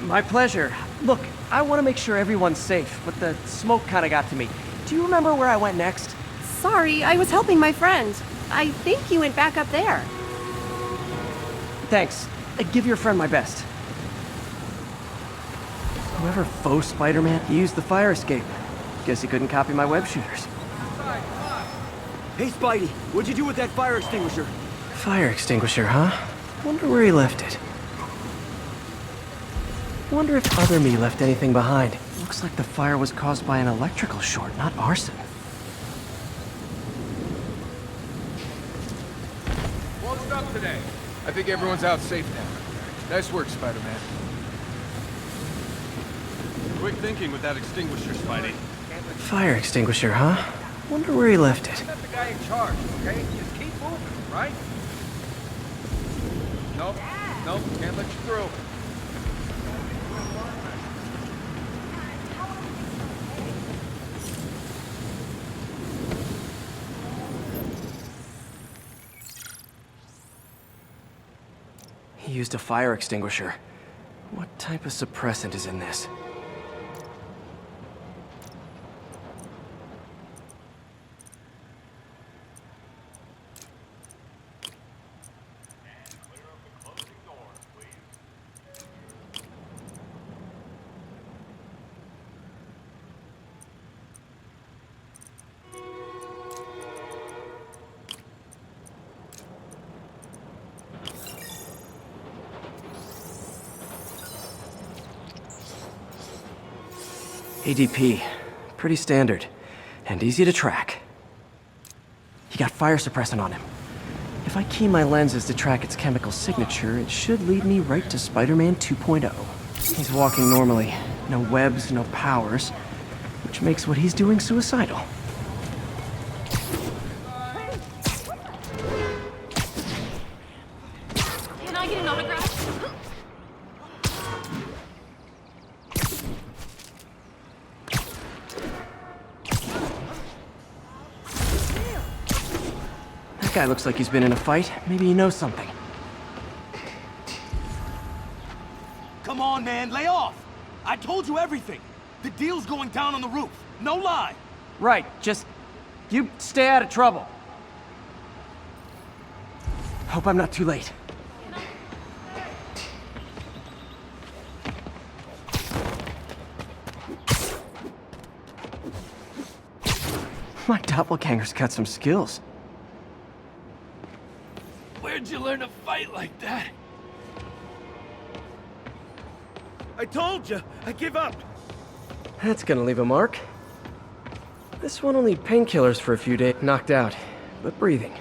My pleasure. Look, I want to make sure everyone's safe, but the smoke kind of got to me. Do you remember where I went next? Sorry, I was helping my friend. I think you went back up there. Thanks. Give your friend my best. Whoever faux Spider-Man used the fire escape. Guess he couldn't copy my web shooters. Hey, Spidey, what'd you do with that fire extinguisher? Fire extinguisher, huh? Wonder where he left it. Wonder if other me left anything behind. Looks like the fire was caused by an electrical short, not arson. Closed up today. I think everyone's out safe now. Nice work, Spider-Man. Quick thinking with that extinguisher, Spidey. Fire extinguisher, huh? Wonder where he left it. That's the guy in charge, okay? Just keep moving, right? Nope, can't let you through. He used a fire extinguisher. What type of suppressant is in this? ADP. Pretty standard. And easy to track. He got fire suppressant on him. If I key my lenses to track its chemical signature, it should lead me right to Spider-Man 2.0. He's walking normally. No webs, no powers, which makes what he's doing suicidal. Can I get an autograph? That guy looks like he's been in a fight. Maybe he knows something. Come on, man, lay off! I told you everything. The deal's going down on the roof. No lie. Right, just... you stay out of trouble. Hope I'm not too late. My doppelganger's got some skills. Where'd you learn to fight like that? I told you, I give up. That's gonna leave a mark. This one will need painkillers for a few days. Knocked out, but breathing.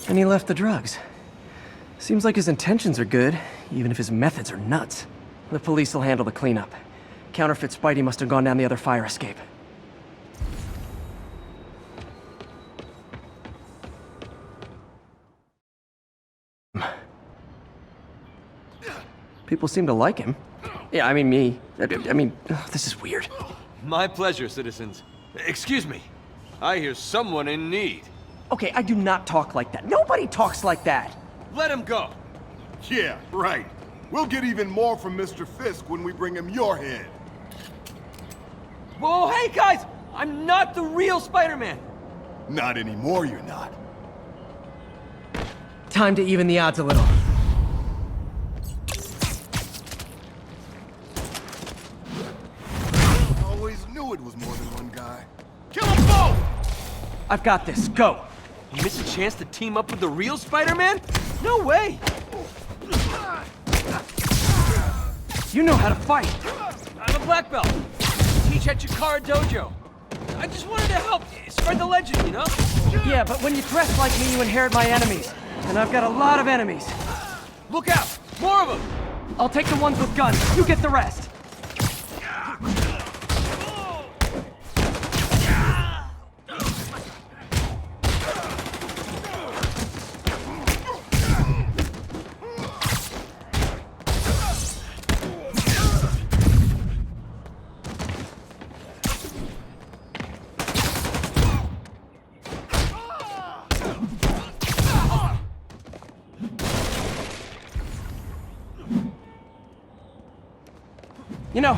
And he left the drugs. Seems like his intentions are good, even if his methods are nuts. The police will handle the cleanup. Counterfeit Spidey must have gone down the other fire escape. People seem to like him. Yeah, I mean me. I mean, this is weird. My pleasure, citizens. Excuse me. I hear someone in need. Okay, I do not talk like that. Nobody talks like that. Let him go. Yeah, right. We'll get even more from Mr. Fisk when we bring him your head. Whoa, hey guys! I'm not the real Spider-Man! Not anymore, you're not. Time to even the odds a little. Always knew it was more than one guy. Kill them both! I've got this. Go! You miss a chance to team up with the real Spider-Man? No way! You know how to fight! I'm a black belt. Teach at Chikara Dojo. I just wanted to help spread the legend, you know? Yeah, but when you dress like me, you inherit my enemies. And I've got a lot of enemies. Look out! More of them! I'll take the ones with guns. You get the rest. You know,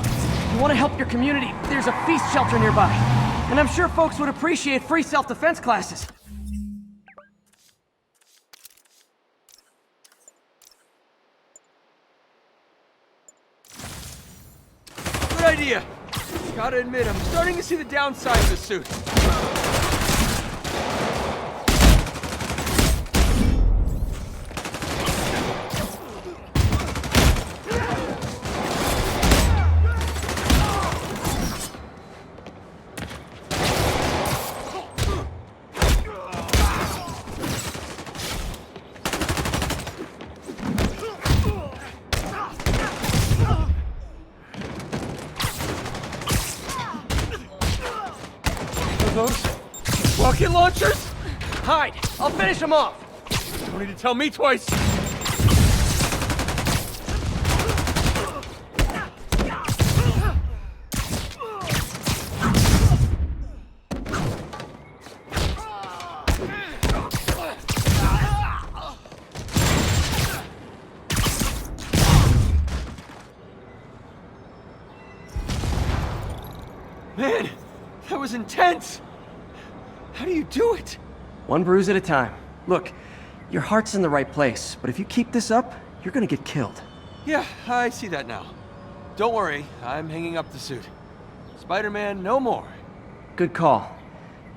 you want to help your community, there's a feast shelter nearby. And I'm sure folks would appreciate free self-defense classes. Good idea. Gotta admit, I'm starting to see the downside of the suit. Rocket launchers? Hide! I'll finish them off! Don't need to tell me twice! Man, that was intense! How do you do it? One bruise at a time. Look, your heart's in the right place, but if you keep this up, you're gonna get killed. Yeah, I see that now. Don't worry, I'm hanging up the suit. Spider-Man, no more. Good call.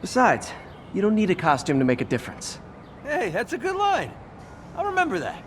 Besides, you don't need a costume to make a difference. Hey, that's a good line. I'll remember that.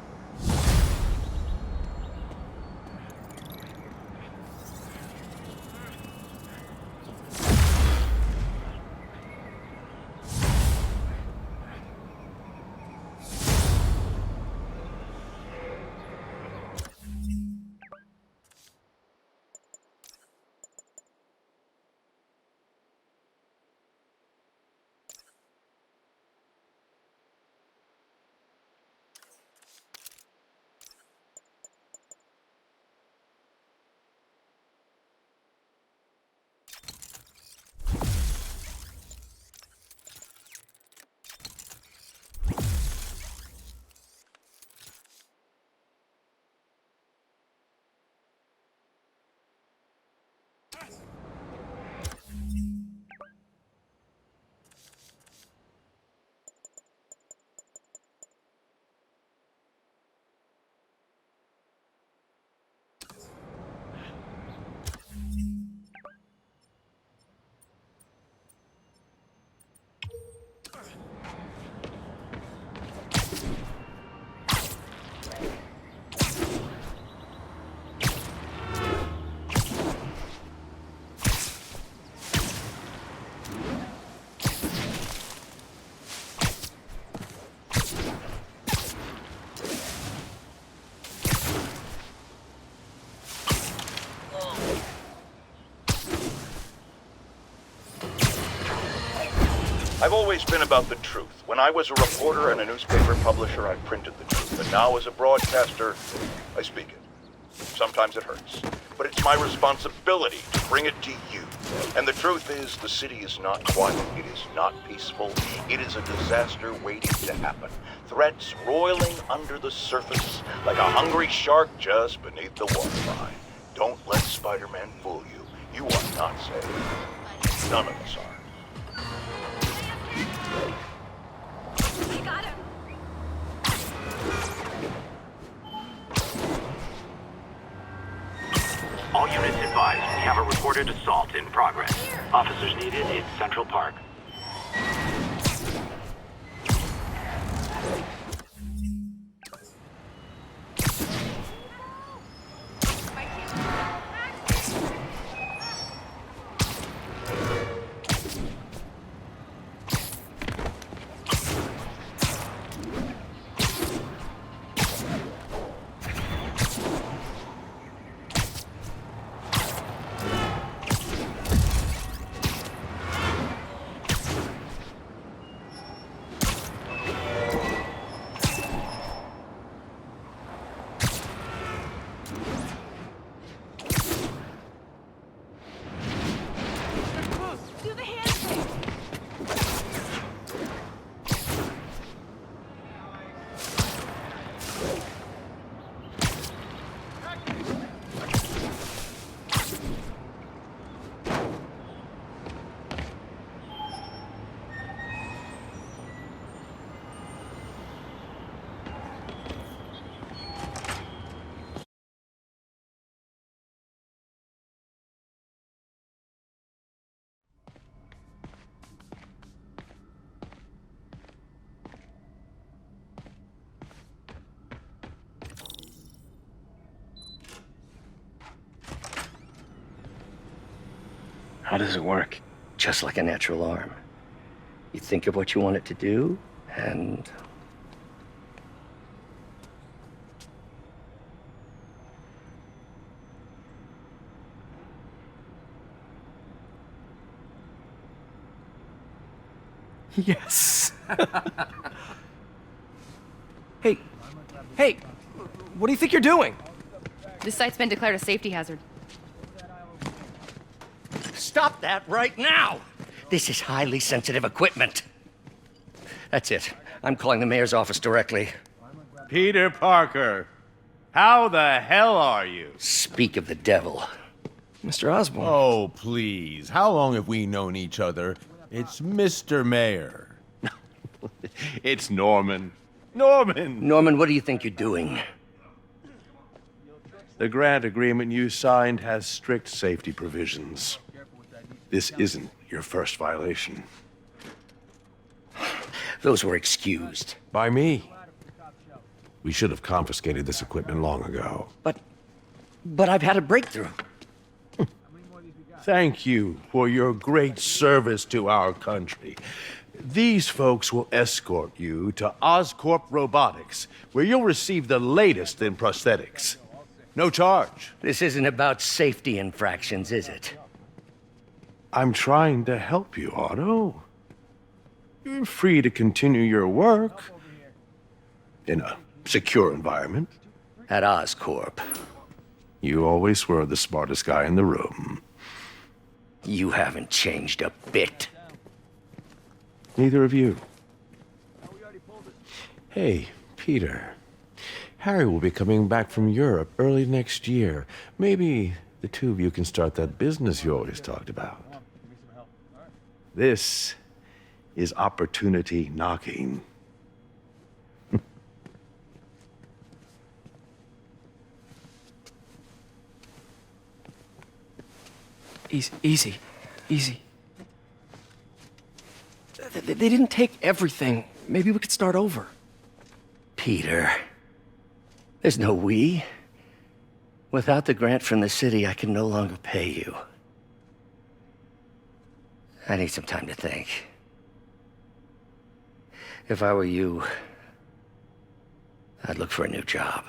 always been about the truth. When I was a reporter and a newspaper publisher, I printed the truth. And now as a broadcaster, I speak it. Sometimes it hurts. But it's my responsibility to bring it to you. And the truth is, the city is not quiet. It is not peaceful. It is a disaster waiting to happen. Threats roiling under the surface like a hungry shark just beneath the waterline. Don't let Spider-Man fool you. You are not safe. None of us are. We got him. All units advised. We have a reported assault in progress. Officers needed in Central Park. Do the handshake. How does it work? Just like a natural arm. You think of what you want it to do, and... Yes. Hey, hey, what do you think you're doing? This site's been declared a safety hazard. Stop that right now! This is highly sensitive equipment. That's it. I'm calling the mayor's office directly. Peter Parker, how the hell are you? Speak of the devil. Mr. Osborn. Oh, please. How long have we known each other? It's Mr. Mayor. It's Norman. Norman! Norman, what do you think you're doing? The grant agreement you signed has strict safety provisions. This isn't your first violation. Those were excused. By me. We should have confiscated this equipment long ago. But I've had a breakthrough. Thank you for your great service to our country. These folks will escort you to Oscorp Robotics, where you'll receive the latest in prosthetics. No charge. This isn't about safety infractions, is it? I'm trying to help you, Otto. You're free to continue your work in a secure environment. At Oscorp. You always were the smartest guy in the room. You haven't changed a bit. Neither of you. Hey, Peter. Harry will be coming back from Europe early next year. Maybe the two of you can start that business you always talked about. This is opportunity knocking. Easy. They didn't take everything. Maybe we could start over. Peter, there's no we. Without the grant from the city, I can no longer pay you. I need some time to think. If I were you, I'd look for a new job.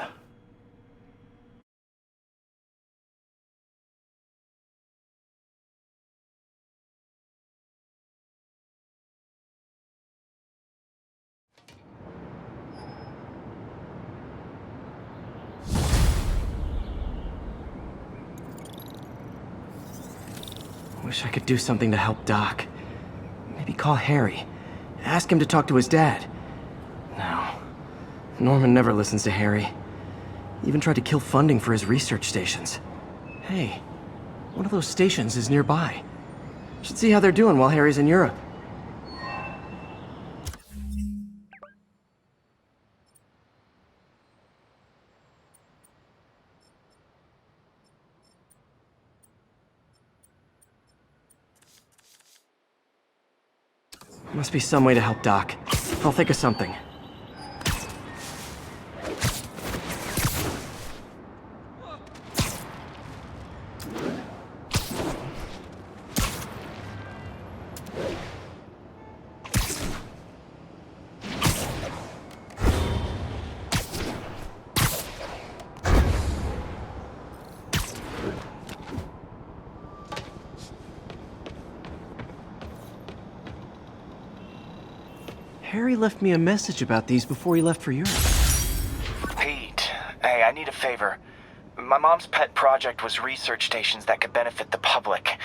Wish I could do something to help Doc. Maybe call Harry. Ask him to talk to his dad. No. Norman never listens to Harry. He even tried to kill funding for his research stations. Hey, one of those stations is nearby. Should see how they're doing while Harry's in Europe. Must be some way to help Doc. I'll think of something. Harry left me a message about these before he left for Europe. Pete, hey, I need a favor. My mom's pet project was research stations that could benefit the public.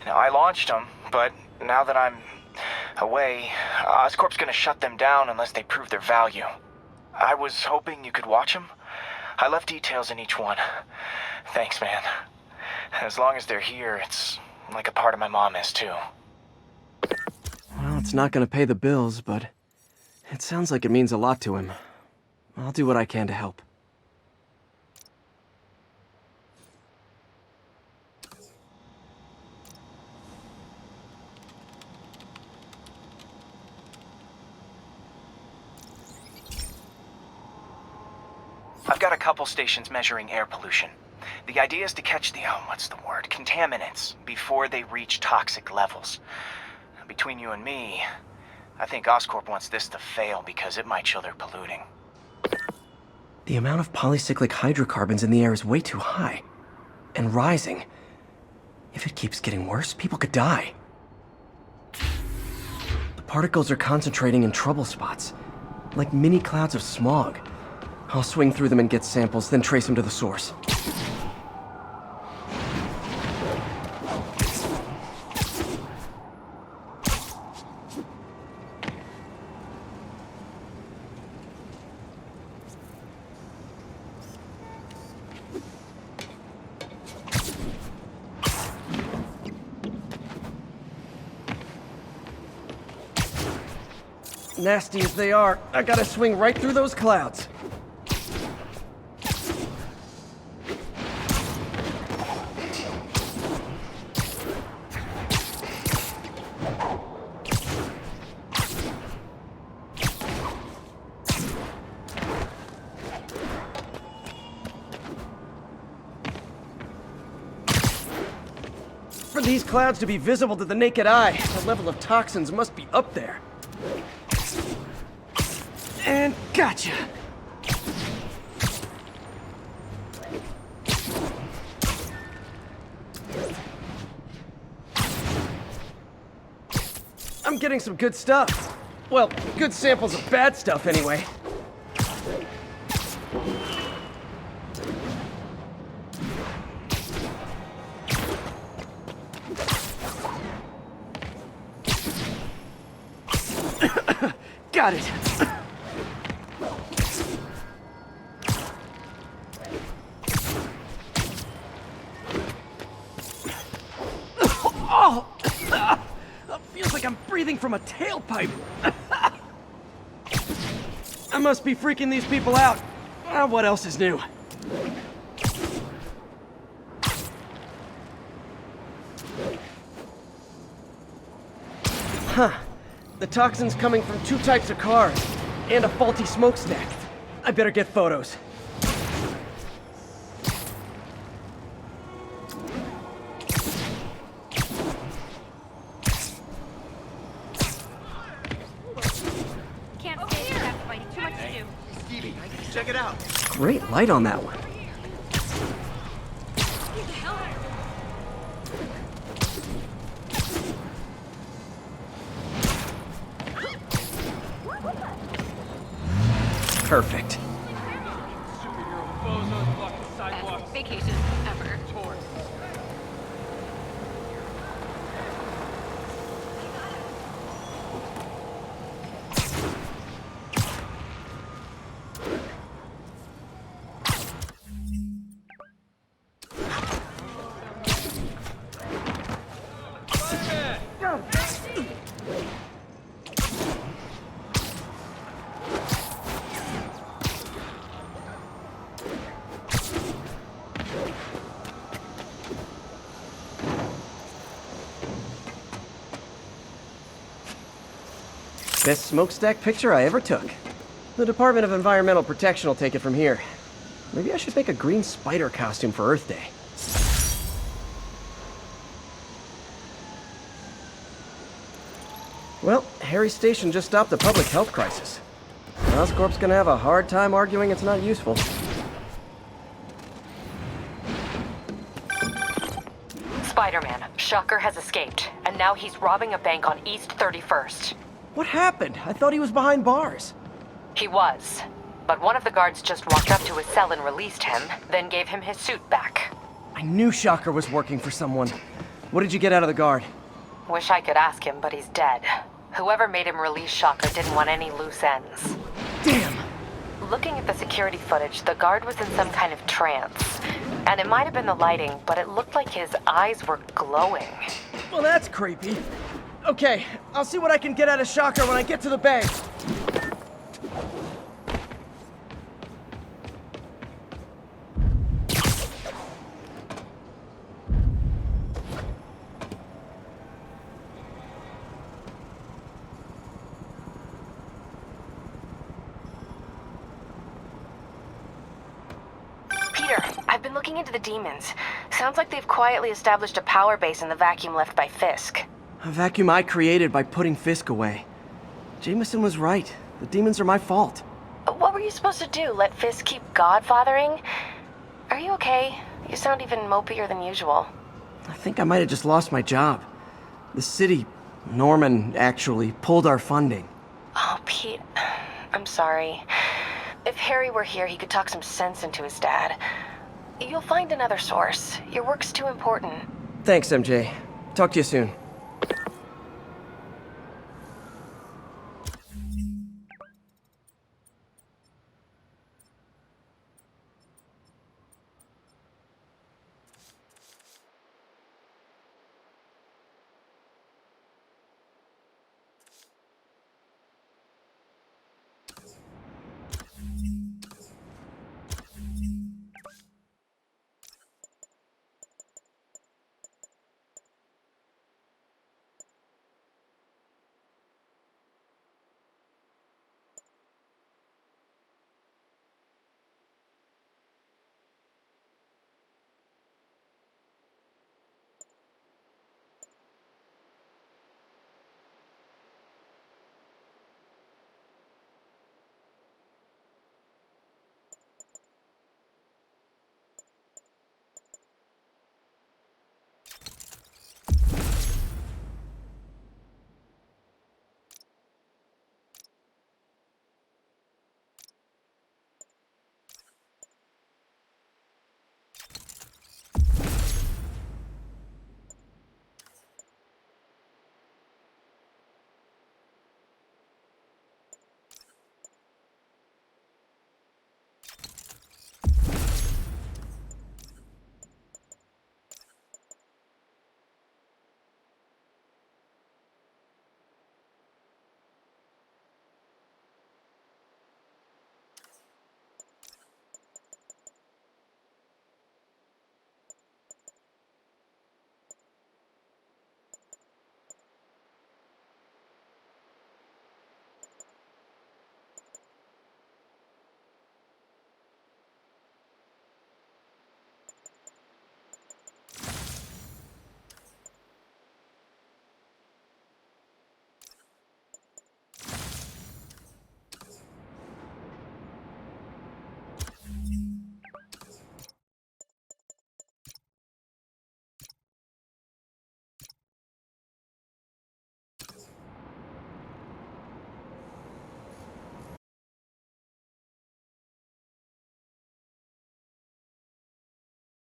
Now, I launched them, but now that I'm away, Oscorp's gonna shut them down unless they prove their value. I was hoping you could watch them. I left details in each one. Thanks, man. As long as they're here, it's like a part of my mom is, too. Well, it's not gonna pay the bills, but it sounds like it means a lot to him. I'll do what I can to help. I've got a couple stations measuring air pollution. The idea is to catch the, contaminants before they reach toxic levels. Between you and me, I think Oscorp wants this to fail because it might show they're polluting. The amount of polycyclic hydrocarbons in the air is way too high. And rising. If it keeps getting worse, people could die. The particles are concentrating in trouble spots, like mini clouds of smog. I'll swing through them and get samples, then trace them to the source. Nasty as they are, I gotta swing right through those clouds. For these clouds to be visible to the naked eye, the level of toxins must be up there. And gotcha! I'm getting some good stuff. Well, good samples of bad stuff anyway. Got it. Oh! Feels like I'm breathing from a tailpipe. I must be freaking these people out. What else is new? Huh. The toxin's coming from two types of cars, and a faulty smokestack. I better get photos. Can't stay here after fighting. Too much to do. Stevie, check it out. Great light on that one. Perfect. Best vacation ever. Best smokestack picture I ever took. The Department of Environmental Protection will take it from here. Maybe I should make a green spider costume for Earth Day. Well, Harry's station just stopped a public health crisis. Oscorp's gonna have a hard time arguing it's not useful. Spiderman, Shocker has escaped, and now he's robbing a bank on East 31st. What happened? I thought he was behind bars. He was, but one of the guards just walked up to his cell and released him, then gave him his suit back. I knew Shocker was working for someone. What did you get out of the guard? Wish I could ask him, but he's dead. Whoever made him release Shocker didn't want any loose ends. Damn! Looking at the security footage, the guard was in some kind of trance. And it might have been the lighting, but it looked like his eyes were glowing. Well, that's creepy. Okay, I'll see what I can get out of Shocker when I get to the bank. Peter, I've been looking into the demons. Sounds like they've quietly established a power base in the vacuum left by Fisk. A vacuum I created by putting Fisk away. Jameson was right. The demons are my fault. What were you supposed to do? Let Fisk keep godfathering? Are you okay? You sound even mopier than usual. I think I might have just lost my job. The city, Norman, actually, pulled our funding. Oh, Pete, I'm sorry. If Harry were here, he could talk some sense into his dad. You'll find another source. Your work's too important. Thanks, MJ. Talk to you soon.